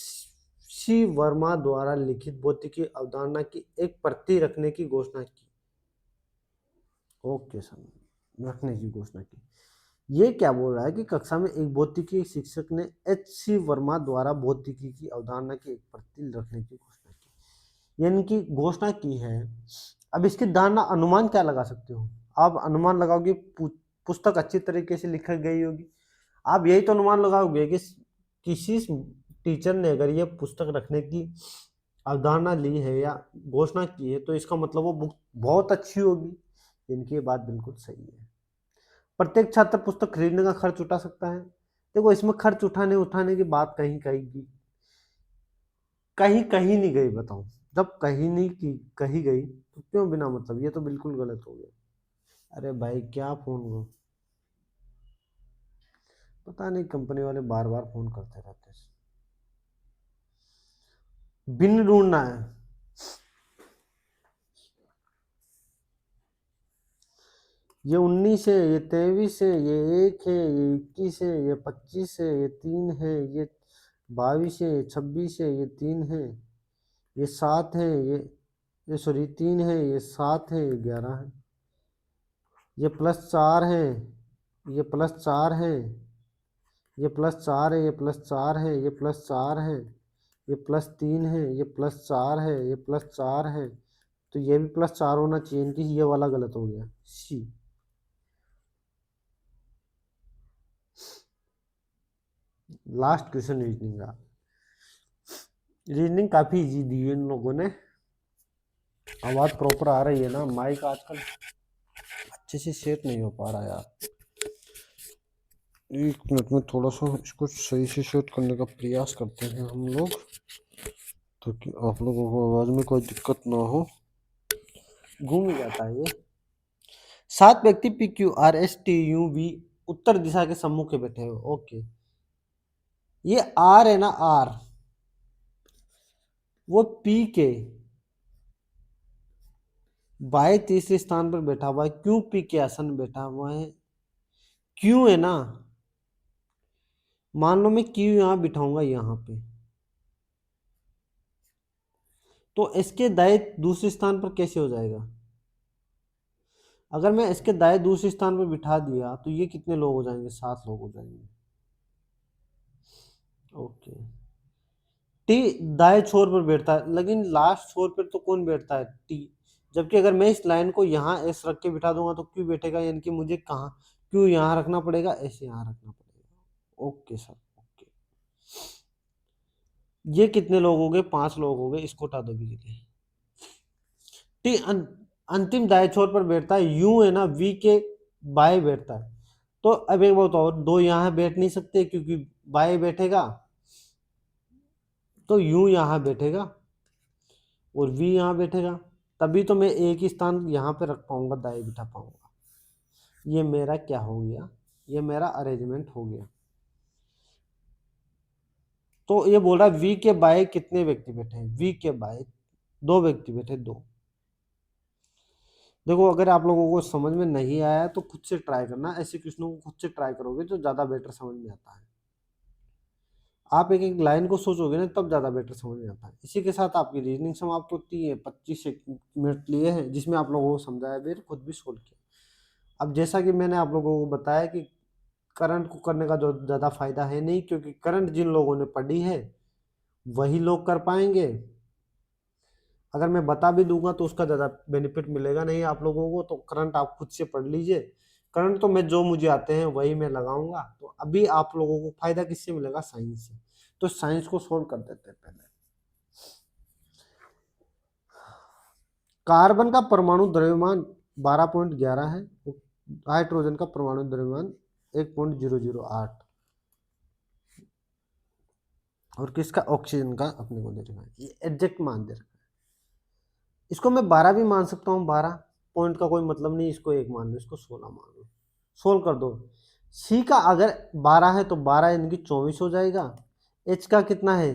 सी वर्मा द्वारा लिखित भौतिकी अवधारणा की एक प्रति रखने की घोषणा की। ओके सर, रखने की घोषणा की। ये क्या बोल रहा है कि कक्षा में एक भौतिकी शिक्षक ने एच सी वर्मा द्वारा भौतिकी की अवधारणा की एक प्रति रखने की घोषणा की, यानी कि घोषणा की है। अब इसकी धारणा अनुमान क्या लगा सकते हो? आप अनुमान लगाओगे पुस्तक अच्छी तरीके से लिखी गई होगी, आप यही तो अनुमान लगाओगे कि किसी टीचर ने अगर ये पुस्तक रखने की अवधारणा ली है या घोषणा की है तो इसका मतलब वो बुक बहुत अच्छी होगी। इनकी ये बात बिल्कुल सही है। प्रत्येक छात्र पुस्तक खरीदने का खर्च उठा सकता है। देखो इसमें खर्च उठाने उठाने की बात कहीं कहीं की कहीं कहीं नहीं गई, बताओ। जब कहीं नहीं की कही गई तो क्यों बिना मतलब, ये तो बिल्कुल गलत हो गया। अरे भाई क्या फोन हो, पता नहीं कंपनी वाले बार बार फोन करते रहते हैं। बिन ढूंढना है। ये 19 है, ये 23 है, ये 1 है, ये 21 है, ये 25 है, ये 3 है, ये 22 है, ये 26 है, ये 3 है, ये 7 है, ये सॉरी 3 है, ये 7 है, ये 11 है, ये +4 है, ये +4 है, ये +4 है, ये +4 है, ये +4 है, ये +3 है, ये +4 है, ये +4 है, तो ये भी +4 होना चाहिए। इनकी ये वाला गलत हो गया, सी। लास्ट क्वेश्चन रीजनिंग का। रीजनिंग काफी इजी दी है इन लोगों ने। आवाज प्रॉपर आ रही है ना? माइक आजकल अच्छे से सेट नहीं हो पा रहा यार। 1 मिनट में थोड़ा सा इसको सही से सेट करने का प्रयास करते हैं हम लोग, ताकि आप लोगों को आवाज में कोई दिक्कत ना हो। घूम जाता है ये। 7 व्यक्ति PQRSTUV उत्तर दिशा के सम्मुख में बैठे हो। ओके, ये आर है ना, आर वो पी के बाएं तीसरे स्थान पर बैठा हुआ है, क्यों पी के आसन में बैठा हुआ है, क्यों है ना। मान लो मैं क्यू यहां बिठाऊंगा यहां पे, तो इसके दाएं दूसरे स्थान पर कैसे हो जाएगा? अगर मैं इसके दाएं दूसरे स्थान पर बिठा दिया तो ये कितने लोग हो जाएंगे? 7 लोग हो जाएंगे। ओके, टी दाएं छोर पर बैठता है, लेकिन लास्ट छोर पर तो कौन बैठता है? टी। जबकि अगर मैं इस लाइन को यहाँ एस रख के बिठा दूंगा तो क्यू बैठेगा, यानी कि मुझे कहाँ क्यू यहाँ रखना पड़ेगा, एस यहाँ रखना पड़ेगा। Okay sir, okay. ये कितने लोग हो गए? 5 लोग हो गए, इसको हटा दो भी। टी अंतिम दाएं छोर पर बैठता है, यू है ना वी के बाएं बैठता है। तो अब एक बताओ, दो यहाँ बैठ नहीं सकते क्योंकि बाएं बैठेगा, तो यू यहाँ बैठेगा और वी यहाँ बैठेगा, तभी तो मैं एक ही स्थान यहाँ पे रख पाऊंगा, दाएं बिठा पाऊंगा। ये मेरा क्या हो गया? ये मेरा अरेंजमेंट हो गया। तो ये बोल रहा है वी के बाएं कितने व्यक्ति बैठे हैं? वी के बाएं 2 व्यक्ति बैठे, 2। देखो अगर आप लोगों को समझ में नहीं आया तो खुद से ट्राई करना, ऐसे क्वेश्चनों को खुद से ट्राई करोगे तो ज्यादा बेटर समझ में आता है। आप एक एक लाइन को सोचोगे ना तब ज्यादा बेटर समझ में आता है। इसी के साथ आपकी रीजनिंग समाप्त होती है। 25 मिनट लिए हैं जिसमें आप लोगों को समझाया भी, खुद भी सोल्व किया। अब जैसा कि मैंने आप लोगों को बताया कि करंट को करने का जो ज़्यादा फायदा है नहीं, क्योंकि करंट जिन लोगों ने पढ़ी है वही लोग कर पाएंगे। अगर मैं बता भी दूंगा तो उसका ज़्यादा बेनिफिट मिलेगा नहीं आप लोगों को। तो करंट आप खुद से पढ़ लीजिए। करंट तो मैं जो मुझे आते हैं वही मैं लगाऊंगा। तो अभी आप लोगों को फायदा किससे मिलेगा? साइंस से। तो साइंस को सोल्व कर देते हैं पहले। कार्बन का परमाणु द्रव्यमान 12.11 है। हाइड्रोजन का परमाणु द्रव्यमान 1.008। और किसका? ऑक्सीजन का अपने को दे रखा है, ये एग्जैक्ट मान दे रखा है। इसको मैं 12 भी मान सकता हूँ, 12 पॉइंट का कोई मतलब नहीं, इसको 1 मान लो, इसको 16 मान लो। सोल्व कर दो। सी का अगर 12 है तो 12 इनकी 24 हो जाएगा। एच का कितना है?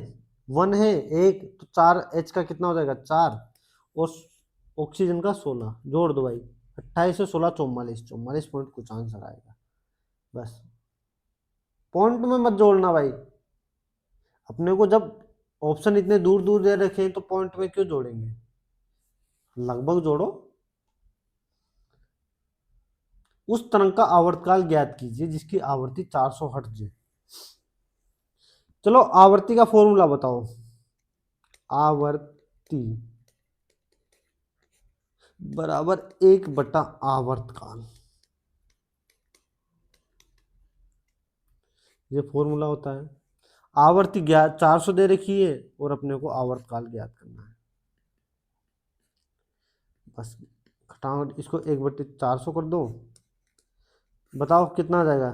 1 है, 1 तो 4, एच का कितना हो जाएगा? 4। और ऑक्सीजन का 16, जोड़ दो भाई। 28 से 16 44, 44 पॉइंट कुछ आंसर आएगा। बस पॉइंट में मत जोड़ना भाई। अपने को जब ऑप्शन इतने दूर दूर दे रखे हैं तो पॉइंट में क्यों जोड़ेंगे? लगभग जोड़ो। उस तरंग का आवर्तकाल ज्ञात कीजिए जिसकी आवृत्ति 400 हर्ट्ज है। चलो आवृत्ति का फॉर्मूला बताओ। आवर्ती बराबर 1/आवर्तकाल, ये फॉर्मूला होता है। आवर्ती ज्ञात 400 दे रखी है और अपने को आवर्तकाल ज्ञात करना है। बस घटाओ इसको 1/400 कर दो, बताओ कितना आ जाएगा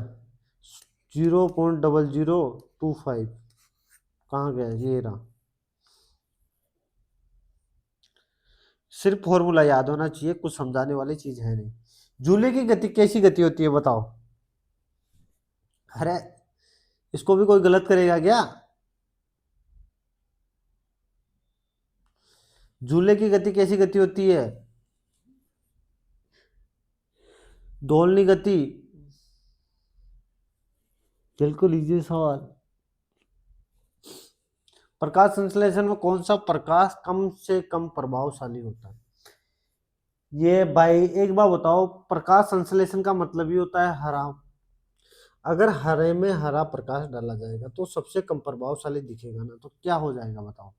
0.0025। कहाँ गया ये रहा। सिर्फ फॉर्मूला याद होना चाहिए, कुछ समझाने वाली चीज है नहीं। झूले की गति कैसी गति होती है बताओ। अरे इसको भी कोई गलत करेगा क्या। झूले की गति कैसी गति होती है, दोलनी गति। बिल्कुल इजी सवाल। प्रकाश संश्लेषण में कौन सा प्रकाश कम से कम प्रभावशाली होता है। ये भाई एक बार बताओ, प्रकाश संश्लेषण का मतलब ही होता है हरा। अगर हरे में हरा प्रकाश डाला जाएगा तो सबसे कम प्रभावशाली दिखेगा ना, तो क्या हो जाएगा बताओ,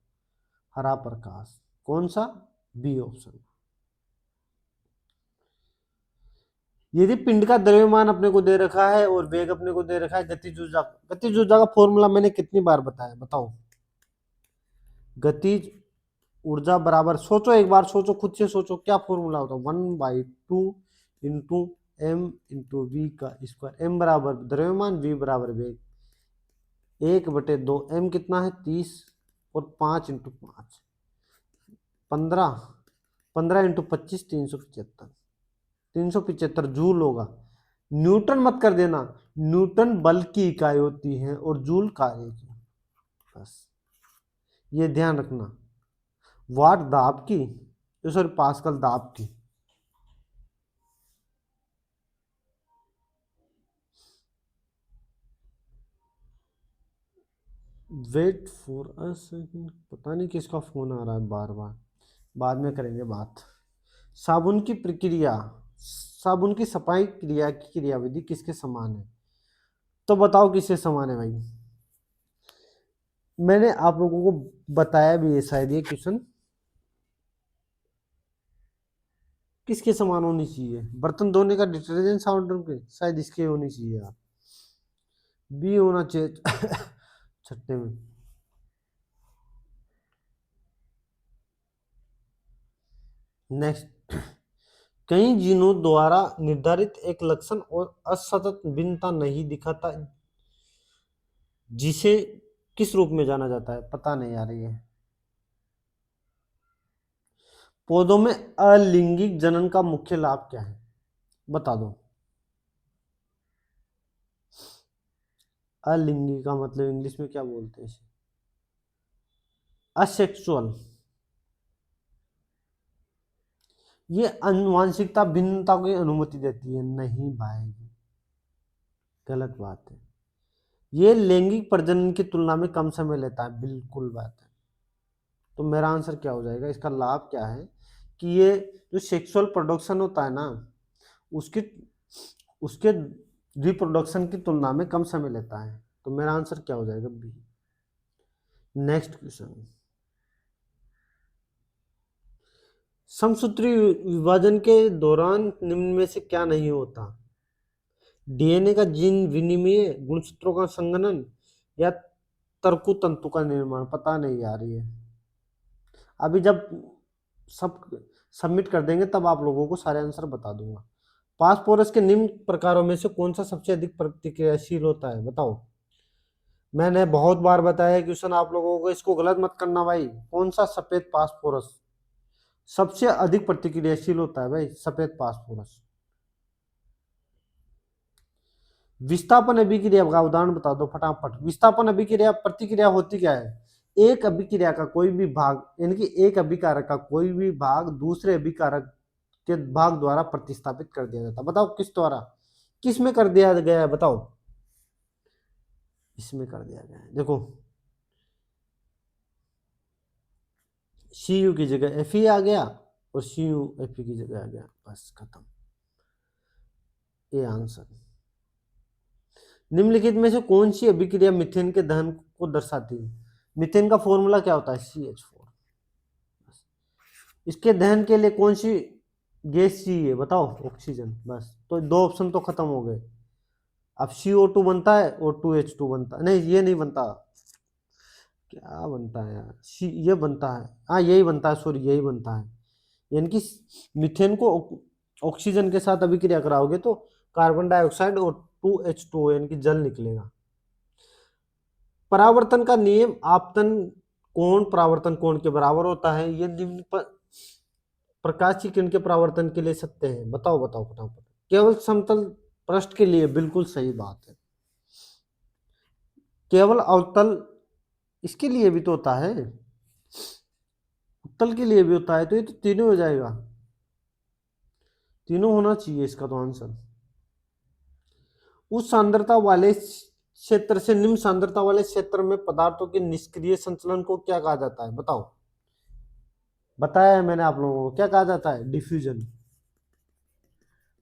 हरा प्रकाश। कौन सा, बी ऑप्शन। यदि पिंड का द्रव्यमान अपने को दे रखा है और वेग अपने को दे रखा है, गतिज ऊर्जा, गतिज ऊर्जा का फॉर्मूला मैंने कितनी बार बताया बताओ। गतिज ऊर्जा बराबर, सोचो एक बार, सोचो खुद से सोचो क्या फॉर्मूला होता है, 1/2 इंटू एम इंटू वी का स्क्वायर। एम बराबर द्रव्यमान, वी बराबर वेग, 1/2। एम कितना है 30 और 5 इंटू 5 15, 15 इंटू 25 375, 375 जूल होगा। न्यूटन मत कर देना, न्यूटन बल की इकाई होती है और जूल कार्य की। बस ये ध्यान रखना। वाट दाब की, सॉरी पास्कल दाब की। वेट फॉर अ सेकंड, पता नहीं किसका फोन आ रहा है बार बार, बाद में करेंगे बात। साबुन की प्रक्रिया, साबुन की सफाई क्रिया की क्रियाविधि किसके समान है, तो बताओ किसके समान है भाई। मैंने आप लोगों को बताया भी है शायद ये क्वेश्चन, किसके समान होनी चाहिए, बर्तन धोने का डिटर्जेंट साबुन के, शायद इसके होनी चाहिए यार, बी होना चाहिए छठे में। नेक्स्ट, कई जीनों द्वारा निर्धारित एक लक्षण और असतत भिन्नता नहीं दिखाता, जिसे किस रूप में जाना जाता है, पता नहीं आ रही है। पौधों में अलिंगिक जनन का मुख्य लाभ क्या है, बता दो। अलिंगिक का मतलब इंग्लिश में क्या बोलते हैं इसे, असेक्सुअल। ये आनुवांशिकता भिन्नता की अनुमति देती है, नहीं भाई गलत बात है। ये लैंगिक प्रजनन की तुलना में कम समय लेता है, बिल्कुल बात है। तो मेरा आंसर क्या हो जाएगा, इसका लाभ क्या है कि ये जो सेक्सुअल प्रोडक्शन होता है ना, उसके उसके रिप्रोडक्शन की तुलना में कम समय लेता है। तो मेरा आंसर क्या हो जाएगा, बी। नेक्स्ट क्वेश्चन, समसूत्री विभाजन के दौरान निम्न में से क्या नहीं होता, डीएनए का जीन विनिमय, गुणसूत्रों का संघनन, या तर्कु तंतु का निर्माण। पता नहीं यार ये, अभी जब सब सबमिट कर देंगे तब आप लोगों को सारे आंसर बता दूंगा। फास्फोरस के निम्न प्रकारों में से कौन सा सबसे अधिक प्रतिक्रियाशील होता है, बताओ। मैंने बहुत बार बताया क्वेश्चन आप लोगों को, इसको गलत मत करना भाई। कौन सा सफेद फास्फोरस सबसे अधिक प्रतिक्रियाशील होता है भाई, सफेद फास्फोरस। विस्थापन अभिक्रिया का उदाहरण बता दो फटाफट। विस्थापन अभिक्रिया प्रतिक्रिया होती क्या है, एक अभिक्रिया का कोई भी भाग, यानी कि एक अभिकारक का कोई भी भाग दूसरे अभिकारक के भाग द्वारा प्रतिस्थापित कर दिया जाता है। बताओ किस द्वारा, किस में कर दिया गया है बताओ, इसमें कर दिया गया है। देखो सी यू की जगह एफ ई आ गया और सी यू एफ ई की जगह आ गया, बस खत्म। ये आंसर। निम्नलिखित में से कौन सी अभिक्रिया मीथेन के दहन को दर्शाती है। मीथेन का फॉर्मूला क्या होता है, CH4। इसके दहन के लिए कौन सी गैस चाहिए बताओ, ऑक्सीजन। बस तो दो ऑप्शन तो खत्म हो गए। अब CO2 बनता है और 2H2 बनता है, नहीं ये नहीं बनता, क्या बनता है यार, ये बनता है, हाँ यही बनता है, सॉरी यही बनता है। यानी कि मीथेन को ऑक्सीजन के साथ अभिक्रिया कराओगे तो कार्बन डाइऑक्साइड और 2H2O यानी कि जल निकलेगा। परावर्तन का नियम, आपतन कोण परावर्तन कोण के बराबर होता है, ये निम्न प्रकाश की किरण के परावर्तन के लिए सत्य है। बताओ बताओ फटाफट। केवल समतल पृष्ठ के लिए, बिल्कुल सही बात है। केवल अवतल, इसके लिए भी तो होता है, उत्तल के लिए भी होता है, तो ये तो तीनों हो जाएगा, तीनों होना चाहिए इसका तो आंसर। उस सांद्रता वाले क्षेत्र से निम्न सांद्रता वाले क्षेत्र में पदार्थों के निष्क्रिय संचलन को क्या कहा जाता है? बताओ। बताया है मैंने आप लोगों को, क्या कहा जाता है? डिफ्यूजन।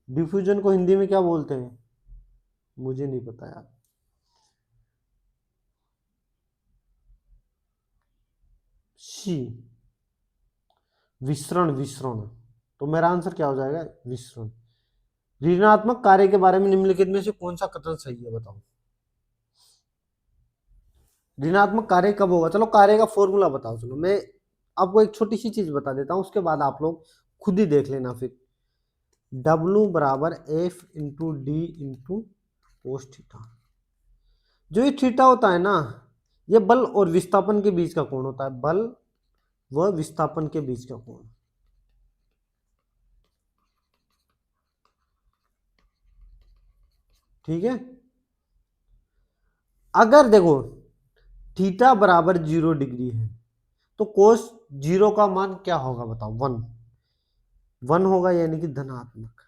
डिफ्यूजन को हिंदी में क्या बोलते हैं? मुझे नहीं पता यार। सी, विसरण, विसरण। तो मेरा आंसर क्या हो जाएगा? विसरण। ऋणात्मक कार्य के बारे में निम्नलिखित में से कौन सा कथन सही है? बताओ। ऋणात्मक कार्य कब होगा? चलो कार्य का फॉर्मूला बताओ। चलो मैं आपको एक छोटी सी चीज बता देता हूं, उसके बाद आप लोग खुद ही देख लेना फिर। W बराबर F into D into cos theta. जो ये थीटा होता है ना, ये बल और विस्थापन के बीच का कोण होता है, बल व विस्थापन के बीच का कोण। ठीक है। अगर देखो थीटा बराबर 0 डिग्री है तो कोस 0 का मान क्या होगा? बताओ। 1, 1 होगा, यानी कि धनात्मक।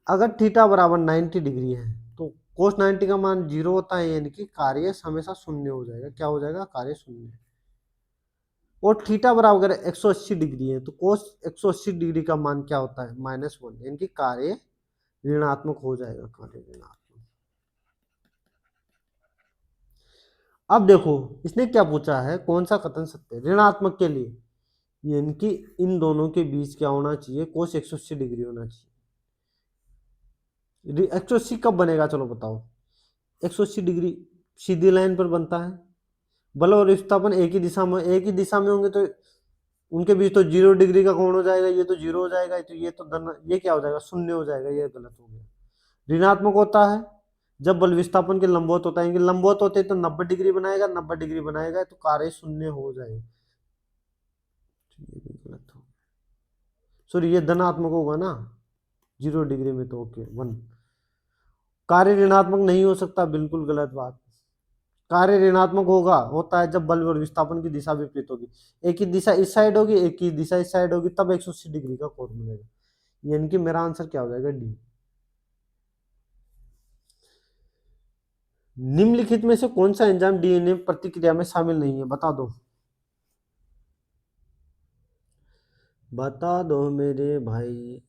अगर थीटा बराबर 90 डिग्री है तो कोस 90 का मान 0 होता है, यानी कि कार्य हमेशा शून्य हो जाएगा। क्या हो जाएगा? कार्य शून्य। और थीटा बराबर 180 डिग्री है तो कोस 180 डिग्री का मान क्या होता है? -1, यानी कि कार्य ऋणात्मक हो जाएगा, कार्य ऋणात्मक। अब देखो इसने क्या पूछा है, कौन सा कथन सत्य है ऋणात्मक के लिए? यानी कि इन दोनों के बीच क्या होना चाहिए? कोस 180 डिग्री होना चाहिए। 180 कब बनेगा? चलो बताओ। 180 डिग्री सीधी लाइन पर बनता है। बल और विस्थापन एक ही दिशा में होंगे तो उनके बीच तो 0 डिग्री का कोण हो जाएगा, ये तो 0 हो जाएगा, तो ये तो धन, ये क्या हो जाएगा? शून्य हो जाएगा, ये गलत हो गया। ऋणात्मक होता है जब बल विस्थापन के लंबवत होता है, लंबवत होते तो 90 डिग्री बनाएगा, 90 डिग्री बनाएगा तो कार्य शून्य हो जाएगा। ये भी गलत हो, सॉरी ये धनात्मक होगा ना 0 डिग्री में, तो ओके 1। कार्य ऋणात्मक नहीं हो सकता, बिल्कुल गलत बात। कार्य ऋणात्मक होता है जब बल और विस्थापन की दिशा विपरीत होगी। एक ही दिशा इस साइड होगी, एक ही दिशा इस साइड होगी, तब 180 डिग्री का कोण मिलेगा। यानी कि मेरा आंसर क्या हो जाएगा? डी। निम्नलिखित में से कौन सा एंजाइम डीएनए प्रतिक्रिया में शामिल नहीं है? बता दो। बता दो मेरे भाई।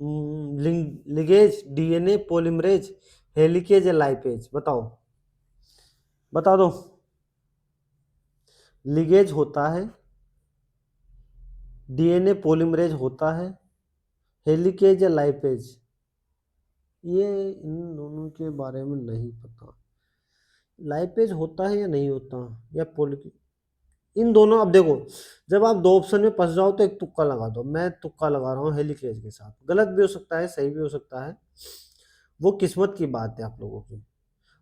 लिगेज, डीएनए पॉलीमरेज, हेलिकेज या लाइपेज? बताओ, बता दो। लिगेज होता है, डीएनए पॉलीमरेज होता है, हेलिकेज या लाइपेज? ये इन दोनों के बारे में नहीं पता। लाइपेज होता है या नहीं होता, या पोली, इन दोनों। अब देखो जब आप दो ऑप्शन में फंस जाओ तो एक तुक्का लगा दो। मैं तुक्का लगा रहा हूँ हेलिकेज के साथ, गलत भी हो सकता है, सही भी हो सकता है, वो किस्मत की बात है आप लोगों की।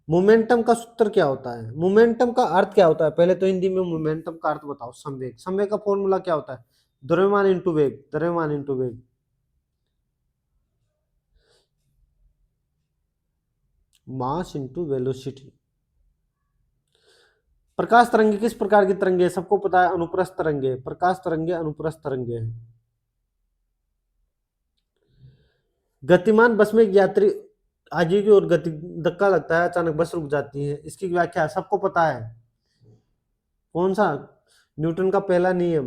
मोमेंटम का सूत्र क्या होता है? मोमेंटम का अर्थ क्या होता है? पहले तो हिंदी में मोमेंटम का अर्थ बताओ। संवेग, संवेग का फॉर्मूला क्या होता है? द्रव्यमान इंटू वेग, द्रव्यमान इंटू वेग। Mass into velocity. प्रकाश तरंगे किस प्रकार की तरंगे है? सबको पता है, अनुप्रस्थ तरंगे। प्रकाश तरंगे अनुप्रस्थ तरंगे हैं। गतिमान बस में एक यात्री आगे की ओर गति, धक्का लगता है, अचानक बस रुक जाती है, इसकी व्याख्या सबको पता है। कौन सा? न्यूटन का पहला नियम।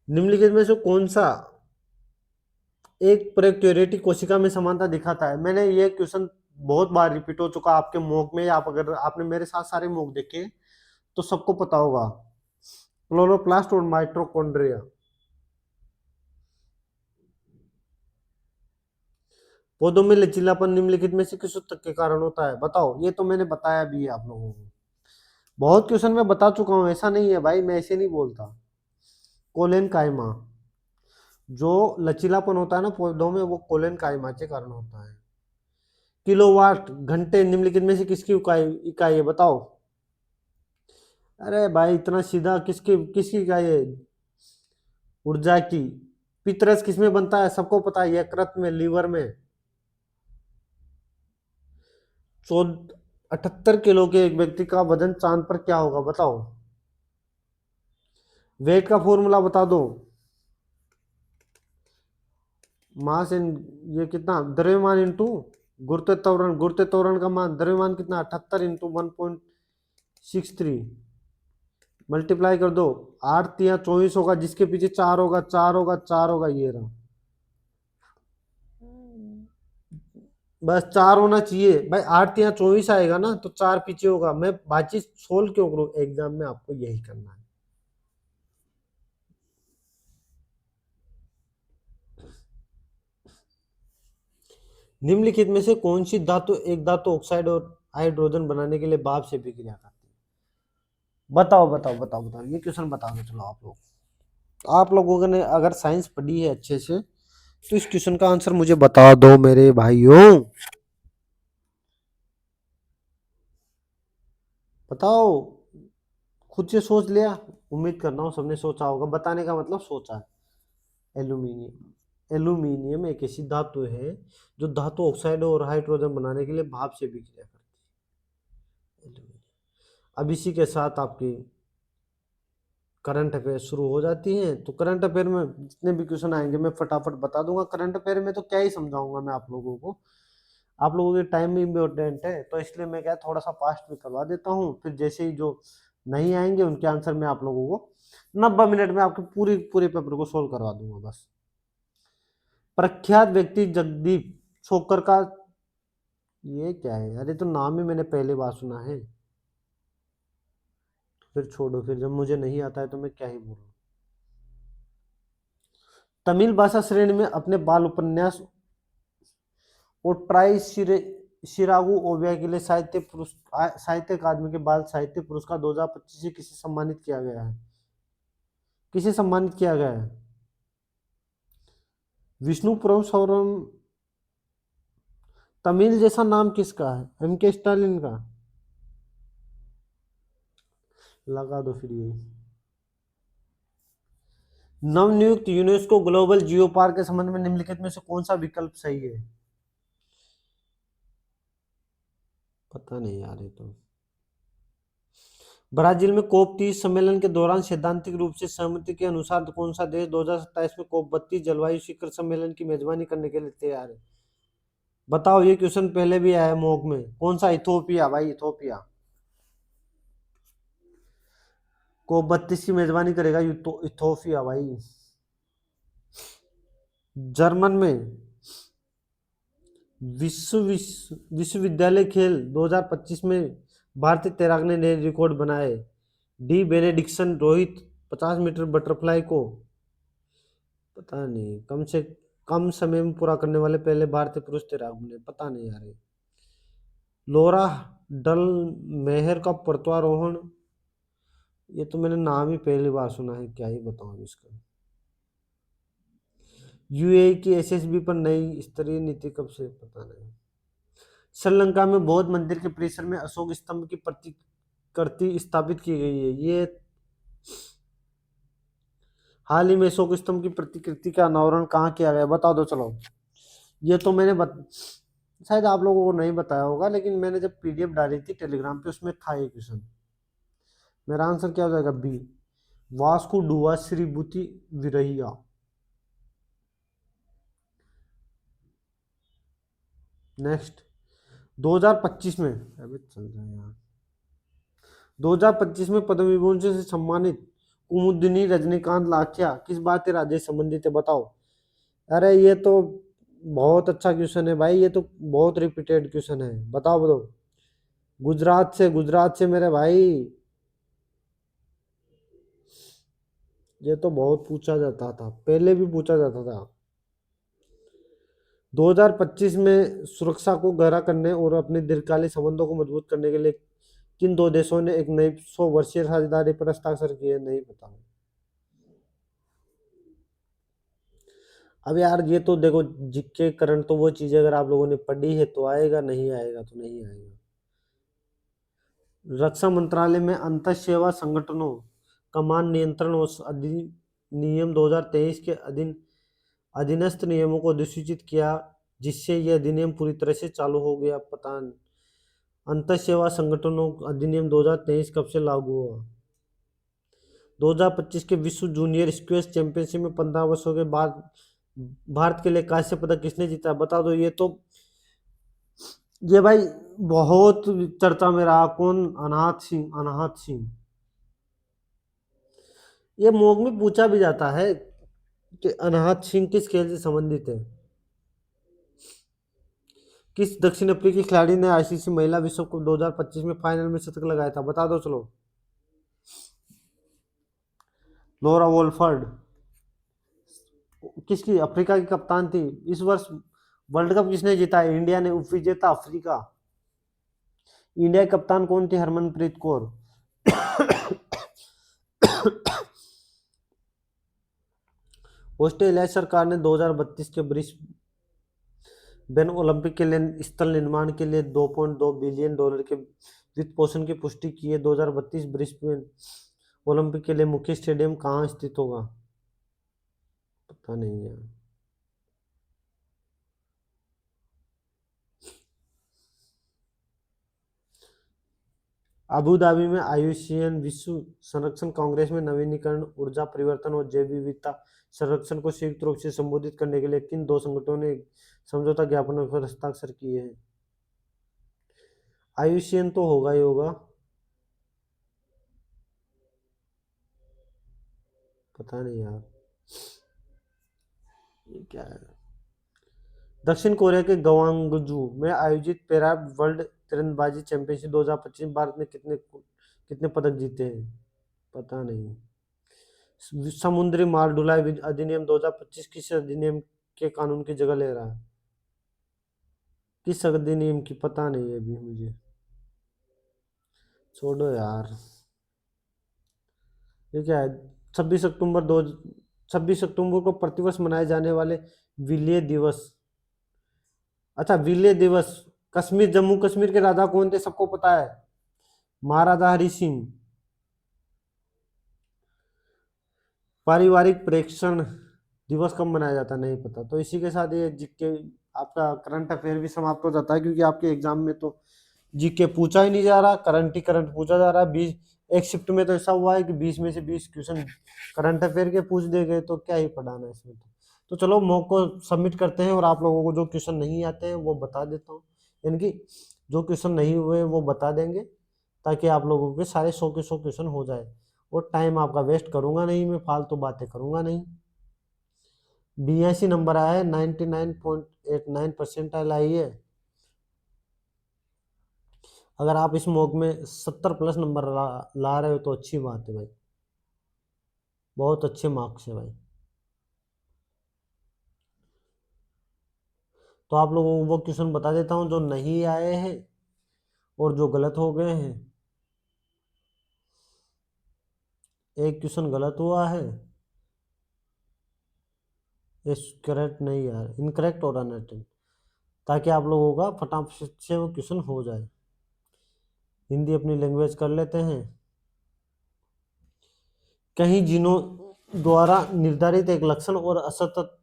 निम्नलिखित में से कौन सा एक प्रयोग थ्योरेटिक कोशिका में समानता दिखाता है? मैंने ये क्वेश्चन बहुत बार रिपीट हो चुका आपके मॉक में। आप अगर आपने मेरे साथ सारे मॉक देखे तो सबको पता होगा। क्लोरोप्लास्ट और माइटोकॉन्ड्रिया। पौधों में लचीलापन निम्नलिखित में से किस सूत्र के कारण होता है, बताओ। ये तो मैंने बताया भी है आप लोगों को, बहुत क्वेश्चन मैं बता चुका हूँ, ऐसा नहीं है भाई मैं ऐसे नहीं बोलता। कोलेन कायमा, जो लचीलापन होता है ना पौधों में, वो कोलेन कायमा के कारण होता है। किलोवाट घंटे निम्नलिखित में से किसकी इकाई इकाई है, बताओ। अरे भाई इतना सीधा, किसकी किसकी इकाई है, ऊर्जा की। पितरस किसमें बनता है, सबको पता है, यकृत में, लीवर में। 78 किलो के एक व्यक्ति का वजन चांद पर क्या होगा, बताओ। वेट का फॉर्मूला बता दो। मास इन, ये कितना, द्रव्यमान इंटू गुरुत्व त्वरण का मान, द्रव्यमान कितना, 78 × 1.63, मल्टीप्लाई कर दो। 8×3 = 24 होगा, जिसके पीछे 4 होगा, 4 होगा, 4 होगा, ये रहा। बस 4 होना चाहिए भाई, 8×3 = 24 आएगा ना, तो 4 पीछे होगा। मैं बातचीत सोल्व क्यों करूं, एग्जाम में आपको यही करना है। निम्नलिखित में से कौन सी धातु एक धातु ऑक्साइड और हाइड्रोजन बनाने के लिए भाप से विक्रिया करती है, बताओ बताओ बताओ बताओ। ये क्वेश्चन बता दो चलो आप लोग। आप लोगों ने अगर साइंस पढ़ी है अच्छे से, तो इस क्वेश्चन का आंसर मुझे बता दो मेरे भाइयों, बताओ। खुद से सोच लिया, उम्मीद करना हूँ सबने सोचा होगा, बताने का मतलब सोचा है। एल्यूमिनियम, एल्यूमिनियम एक ऐसी धातु है जो धातु ऑक्साइड और हाइड्रोजन बनाने के लिए भाप से विक्रिया करती है, एल्यूमिनियम। अब इसी के साथ आपकी करंट अफेयर शुरू हो जाती हैं। तो करंट अफेयर में जितने भी क्वेश्चन आएंगे मैं फटाफट बता दूंगा। करंट अफेयर में तो क्या ही समझाऊंगा मैं आप लोगों को, आप लोगों के टाइम भी इम्पोर्टेंट है, तो इसलिए मैं क्या थोड़ा सा फास्ट भी करवा देता हूँ, फिर जैसे ही जो नहीं आएंगे उनके आंसर मैं आप लोगों को 90 मिनट में आपके पूरे पेपर को सोल्व करवा दूंगा बस। प्रख्यात व्यक्ति जगदीप छोकर का, ये क्या है, अरे तो नाम ही मैंने पहले बार सुना है। फिर छोड़ो, फिर जब मुझे नहीं आता है तो मैं क्या ही बोलूं। तमिल भाषा श्रेणी में अपने बाल उपन्यास और ट्राई शिरागु ओविया के लिए साहित्य अकादमी के बाल साहित्य पुरस्कार 2025 से किसे सम्मानित किया गया है, किसे सम्मानित किया गया है, विष्णुपुरम सौरम। तमिल जैसा नाम किसका है, M.K. स्टालिन का, लगा दो फिर यही। नवनियुक्त यूनेस्को ग्लोबल जियो पार्क के संबंध में निम्नलिखित में से कौन सा विकल्प सही है, पता नहीं यार ये तो। ब्राजील में COP30 सम्मेलन के दौरान सैद्धांतिक रूप से सहमति के अनुसार कौन सा देश 2027 में COP32 जलवायु शिखर सम्मेलन की मेजबानी करने के लिए तैयार है, बताओ। ये क्वेश्चन पहले भी आया है मॉक में, कौन सा, इथोपिया भाई, इथोपिया। COP32 की मेजबानी करेगा इथोपिया भाई। जर्मन में विश्वविद्यालय खेल 2025 में भारतीय तैराक ने नए रिकॉर्ड बनाए। डी बेनेडिक्सन रोहित 50 मीटर बटरफ्लाई को, पता नहीं, कम से कम समय में पूरा करने वाले पहले भारतीय पुरुष तैराक बने, पता नहीं यार ये। लोरा डल मेहर का पर्वतारोहण, ये तो मैंने नाम ही पहली बार सुना है, क्या ही बताऊं इसका। यूएई की एसएसबी पर नई स्तरीय नीति कब से, पता नहीं। श्रीलंका में बौद्ध मंदिर के परिसर में अशोक स्तंभ की प्रतिकृति स्थापित की गई है। ये हाल ही में अशोक स्तंभ की प्रतिकृति का अनावरण कहाँ किया गया, बता दो चलो। ये तो शायद आप लोगों को नहीं बताया होगा, लेकिन मैंने जब पीडीएफ डाली थी टेलीग्राम पे उसमें था ये क्वेश्चन। मेरा आंसर क्या हो जाएगा, बी, वास्को डुआ श्रीभूति विरहिया। नेक्स्ट 2025 में, अबे चल रहा है यार, 2025 में पद्म विभूषण से सम्मानित कुमुदिनी रजनीकांत लाखिया किस भारतीय राज्य से संबंधित है, बताओ। अरे ये तो बहुत अच्छा क्वेश्चन है भाई, ये तो बहुत रिपीटेड क्वेश्चन है, बताओ बताओ। गुजरात से, गुजरात से मेरे भाई, ये तो बहुत पूछा जाता था, पहले भी पूछा जाता था। 2025 में सुरक्षा को गहरा करने और अपने दीर्घकालीन संबंधों को मजबूत करने के लिए किन दो देशों ने एक नई 100 वर्षीय साझेदारी पर हस्ताक्षर किए, नहीं पता। अब यार ये तो देखो, जिक्के करंट तो वो चीजें अगर आप लोगों ने पढ़ी है तो आएगा, नहीं आएगा तो नहीं आएगा। रक्षा मंत्रालय में अंतर सेवा संगठनों का मान नियंत्रण और अधिनियम 2023 के अधीनस्थ नियमों को अधिसूचित किया, जिससे यह अधिनियम पूरी तरह से चालू हो गया। पता नहीं अंतर सेवा संगठनों अधिनियम 2023 कब से लागू हुआ। 2025 के विश्व जूनियर स्क्वैश चैंपियनशिप में 15 वर्षों के बाद भारत के लिए कांस्य पदक किसने जीता, बता दो। ये भाई बहुत चर्चा में रहा, कौन, अनाहत सिंह। अनाहत सिंह, ये मोग में पूछा भी जाता है कि अनाहत सिंह किस खेल से संबंधित है। किस दक्षिण अफ्रीकी खिलाड़ी ने आईसीसी महिला विश्व कप 2025 में फाइनल में शतक लगाया था, बता दो चलो। लोरा वोल्फर्ड। किसकी, अफ्रीका की कप्तान थी। इस वर्ष वर्ल्ड कप किसने जीता है, इंडिया ने। उप विजेता अफ्रीका। इंडिया की कप्तान कौन थी, हरमनप्रीत कौर। ऑस्ट्रेलिया सरकार ने 2032 के ब्रिस्बेन ओलंपिक के लिए स्थल निर्माण के लिए $2.2 बिलियन के वित्त पोषण की पुष्टि की है। 2032 ब्रिस्बेन ओलंपिक के लिए मुख्य स्टेडियम कहाँ स्थित होगा, पता नहीं है। अबू धाबी में आयुष्मान विश्व संरक्षण कांग्रेस में नवीनीकरण, ऊर्जा परिवर्तन और जैव विविधता संरक्षण को संयुक्त रूप से संबोधित करने के लिए किन दो संगठनों ने समझौता ज्ञापन पर हस्ताक्षर किए हैं। आयुष्मान तो होगा ही होगा, पता नहीं यार ये क्या है। दक्षिण कोरिया के गवांगजू में आयोजित पैरा वर्ल्ड तीरंदाजी चैंपियनशिप 2025 में भारत ने कितने कितने पदक जीते हैं, पता नहीं। समुद्री माल ढुलाई अधिनियम 2025 किस अधिनियम के कानून की जगह ले रहा है, किस अधिनियम की, पता नहीं है अभी मुझे, छोड़ो यार। ये क्या है, 26 अक्टूबर को प्रतिवर्ष मनाए जाने वाले विलय दिवस। अच्छा, विलय दिवस। कश्मीर, जम्मू कश्मीर के राजा कौन थे, सबको पता है, महाराजा हरि सिंह। पारिवारिक प्रेक्षण दिवस कब मनाया जाता है, नहीं पता। तो इसी के साथ ये जीके आपका करंट अफेयर भी समाप्त हो जाता है, क्योंकि आपके एग्जाम में तो जीके पूछा ही नहीं जा रहा, करंट ही करंट पूछा जा रहा है। 20 एक शिफ्ट में तो ऐसा हुआ है कि 20 में से 20 क्वेश्चन करंट अफेयर के पूछ दे गए, तो क्या ही पढ़ाना है इसमें। तो चलो मॉक को सबमिट करते हैं, और आप लोगों को जो क्वेश्चन नहीं आते हैं वो बता देता हूँ, यानी कि जो क्वेश्चन नहीं हुए वो बता देंगे, ताकि आप लोगों के सारे 100 के 100 क्वेश्चन हो जाए, और टाइम आपका वेस्ट करूंगा नहीं, मैं फालतू बातें करूंगा नहीं। 82 नंबर आया है, 99.89% आई है। अगर आप इस मॉक में 70 प्लस नंबर ला रहे हो तो अच्छी बात है भाई, बहुत अच्छे मार्क्स है भाई। तो आप लोगों को वो क्वेश्चन बता देता हूँ जो नहीं आए हैं और जो गलत हो गए हैं। एक क्वेश्चन गलत हुआ है, करेक्ट नहीं यार, इनकरेक्ट हो रहा है, ताकि आप लोगों का फटाफट से वो क्वेश्चन हो जाए। हिंदी अपनी लैंग्वेज कर लेते हैं। कहीं जीनों द्वारा निर्धारित एक लक्षण और असतत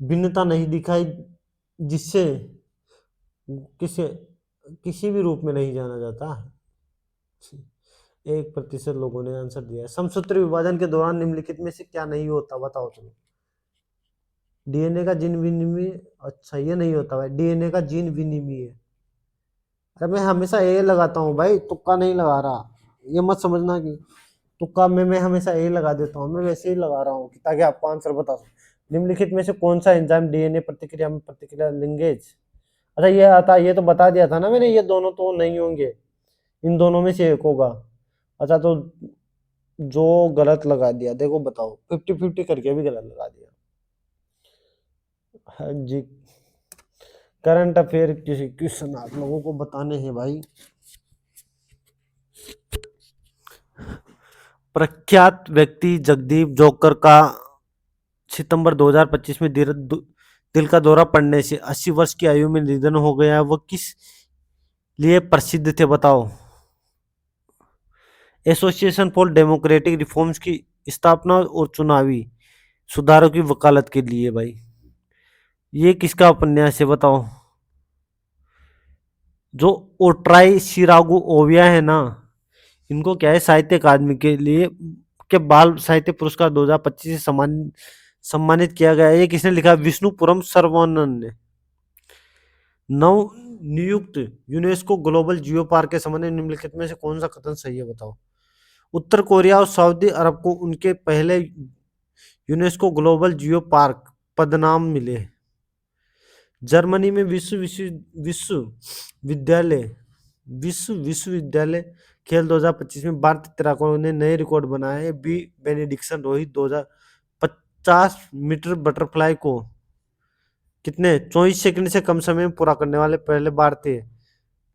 भिन्नता नहीं दिखाई, जिससे किसी किसी भी रूप में नहीं जाना जाता है। 1% लोगों ने आंसर दिया है। समसूत्र विभाजन के दौरान निम्नलिखित में से क्या नहीं होता, बताओ तुम। डीएनए का जीन विनिमय, अच्छा ये नहीं होता भाई, डीएनए का जीन विनिमय। अरे मैं हमेशा ए लगाता हूँ भाई, तुक्का नहीं लगा रहा, ये मत समझना कि तुक्का में मैं हमेशा ए लगा देता हूँ, मैं वैसे ही लगा रहा हूँ ताकि आपको आंसर बता सकूं। निम्नलिखित में से कौन सा एंजाइम डीएनए प्रतिक्रिया में प्रतिक्रिया लिंकेज, अच्छा ये आता, ये तो बता दिया था ना मैंने, ये दोनों तो नहीं होंगे, इन दोनों में से एक होगा। अच्छा तो जो गलत लगा दिया, देखो बताओ, 50-50 करके भी गलत लगा दिया। हाँ जी, करंट अफेयर किसी क्वेश्चन आप लोगों को बताने हैं भाई। प्रख्यात व्यक्ति जगदीप जोकर का सितंबर 2025 में दिल का दौरा पड़ने से 80 वर्ष की आयु में निधन हो गया। वो किस लिए प्रसिद्ध थे बताओ। एसोसिएशन फॉर डेमोक्रेटिक रिफॉर्म्स की स्थापना और चुनावी सुधारों की वकालत के लिए भाई। ये किसका उपन्यास है बताओ। जो ओट्राई शिरागु ओविया है ना, इनको क्या है, साहित्य अकादमी के लिए के बाल साहित्य पुरस्कार 2025 से सम्मानित किया गया है। ये किसने लिखा, विष्णुपुरम सर्वनन ने। नव नियुक्त यूनेस्को ग्लोबल जियो पार्क के संबंध में निम्नलिखित में से कौन सा कथन सही है बताओ। उत्तर कोरिया और सऊदी अरब को उनके पहले यूनेस्को ग्लोबल जियो पार्क पदनाम मिले। जर्मनी में विश्वविद्यालय खेल 2025 में भारतीय तैराकों ने नए रिकॉर्ड बनाए। बी बेनेडिक्सन रोहित 2050 मीटर बटरफ्लाई को कितने 24 सेकंड से कम समय में पूरा करने वाले पहले भारतीय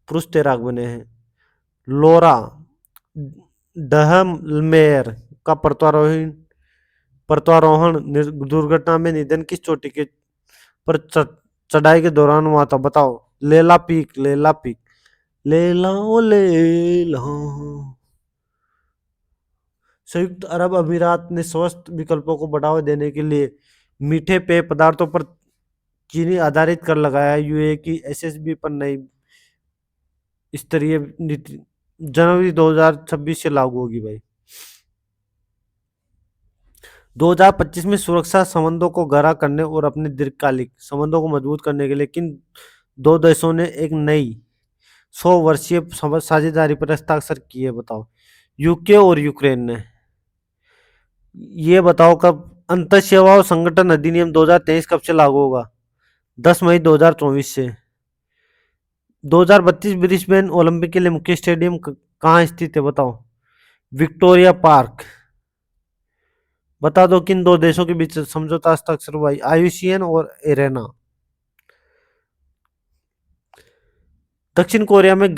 पुरुष तैराक बने हैं। लोरा डहलमेयर का पर्वतारोहण दुर्घटना में निधन किस चोटी के पर चढ़ाई के दौरान हुआ था बताओ। लेला पीक लेला ओ लेला। संयुक्त अरब अमीरात ने स्वस्थ विकल्पों को बढ़ावा देने के लिए मीठे पेय पदार्थों पर चीनी आधारित कर लगाया। यूए की एसएसबी पर नई स्तरीय नीति जनवरी 2026 से लागू होगी भाई। 2025 में सुरक्षा संबंधों को गहरा करने और अपने दीर्घकालिक संबंधों को मजबूत करने के लिए किन दो देशों ने एक नई 100 वर्षीय साझेदारी पर हस्ताक्षर किए बताओ। यूके और यूक्रेन ने। ये बताओ कब अंतर सेवाओं संगठन अधिनियम 2023 कब से लागू होगा। 10 मई 2024 से। 2032 ब्रिस्बेन ओलंपिक के लिए मुख्य स्टेडियम कहाँ स्थित है बताओ। Victoria park. बता दो किन दो देशों के बीच समझौता हस्ताक्षर हुआ, आयुशियन और एरेना। दक्षिण कोरिया में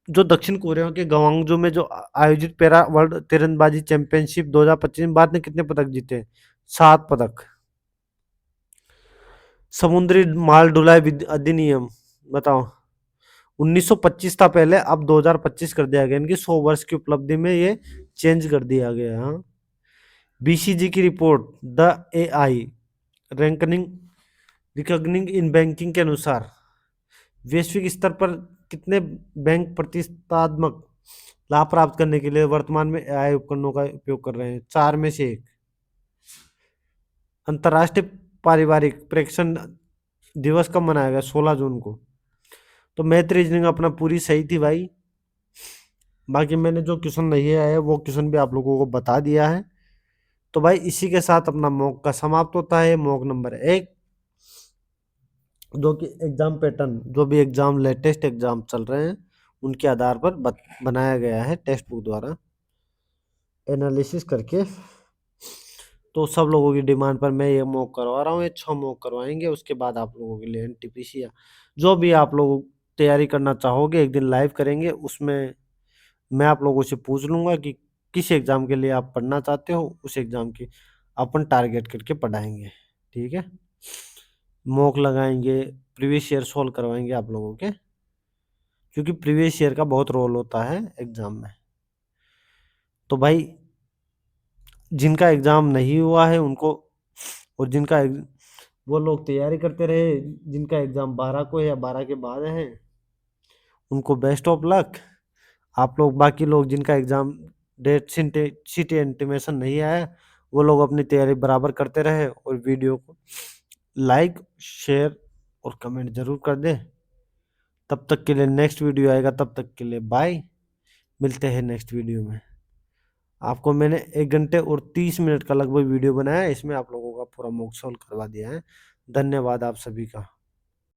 दक्षिण कोरिया के गवांगजू में जो आयोजित पैरा वर्ल्ड तीरंदाजी चैंपियनशिप 2025 में भारत ने कितने पदक जीते, 7 पदक। समुद्री माल ढुलाई अधिनियम बताओ। 1925 था पहले, अब 2025 कर दिया गया। इनकी 100 वर्ष की उपलब्धि में ये चेंज कर दिया गया। हाँ। बीसीजी की report the AI रिकॉग्निंग in banking के अनुसार वैश्विक स्तर पर कितने बैंक प्रतिस्पर्धात्मक लाभ प्राप्त करने के लिए वर्तमान में एआई उपकरणों का उपयोग कर रहे हैं, 4 में से 1। अंतर्राष्ट्रीय पारिवारिक प्रेक्षण दिवस कब मनाया गया, 16 जून को। तो मैथ रीजनिंग अपना पूरी सही थी भाई। बाकी मैंने जो क्वेश्चन नहीं आया वो क्वेश्चन भी आप लोगों को बता दिया है। तो भाई इसी के साथ अपना मॉक का समाप्त होता है। मॉक नंबर 1 जो कि एग्जाम पैटर्न, जो भी एग्जाम लेटेस्ट एग्जाम चल रहे हैं उनके आधार पर बनाया गया है टेक्स्ट बुक द्वारा एनालिसिस करके। तो सब लोगों की डिमांड पर मैं ये मॉक करवा रहा हूँ। ये 6 मॉक करवाएंगे, उसके बाद आप लोगों के लिए एनटीपीसी या जो भी आप लोग तैयारी करना चाहोगे एक दिन लाइव करेंगे। उसमें मैं आप लोगों से पूछ लूँगा कि किस एग्ज़ाम के लिए आप पढ़ना चाहते हो, उस एग्ज़ाम की अपन टारगेट करके पढ़ाएंगे। ठीक है, मॉक लगाएंगे, प्रीवियस ईयर सॉल्व करवाएंगे आप लोगों के, क्योंकि प्रीवियस ईयर का बहुत रोल होता है एग्ज़ाम में। तो भाई जिनका एग्ज़ाम नहीं हुआ है उनको, और वो लोग तैयारी करते रहे, जिनका एग्ज़ाम 12 को है या 12 के बाद है उनको बेस्ट ऑफ लक। आप लोग बाकी लोग जिनका एग्ज़ाम डेट शीट इंटीमेशन नहीं आया वो लोग अपनी तैयारी बराबर करते रहे और वीडियो को लाइक शेयर और कमेंट जरूर कर दें। तब तक के लिए नेक्स्ट वीडियो आएगा, तब तक के लिए बाय, मिलते हैं नेक्स्ट वीडियो में। आपको मैंने 1 घंटे और 30 मिनट का लगभग वीडियो बनाया है, इसमें आप लोगों का पूरा मॉक सॉल्व करवा दिया है। धन्यवाद आप सभी का।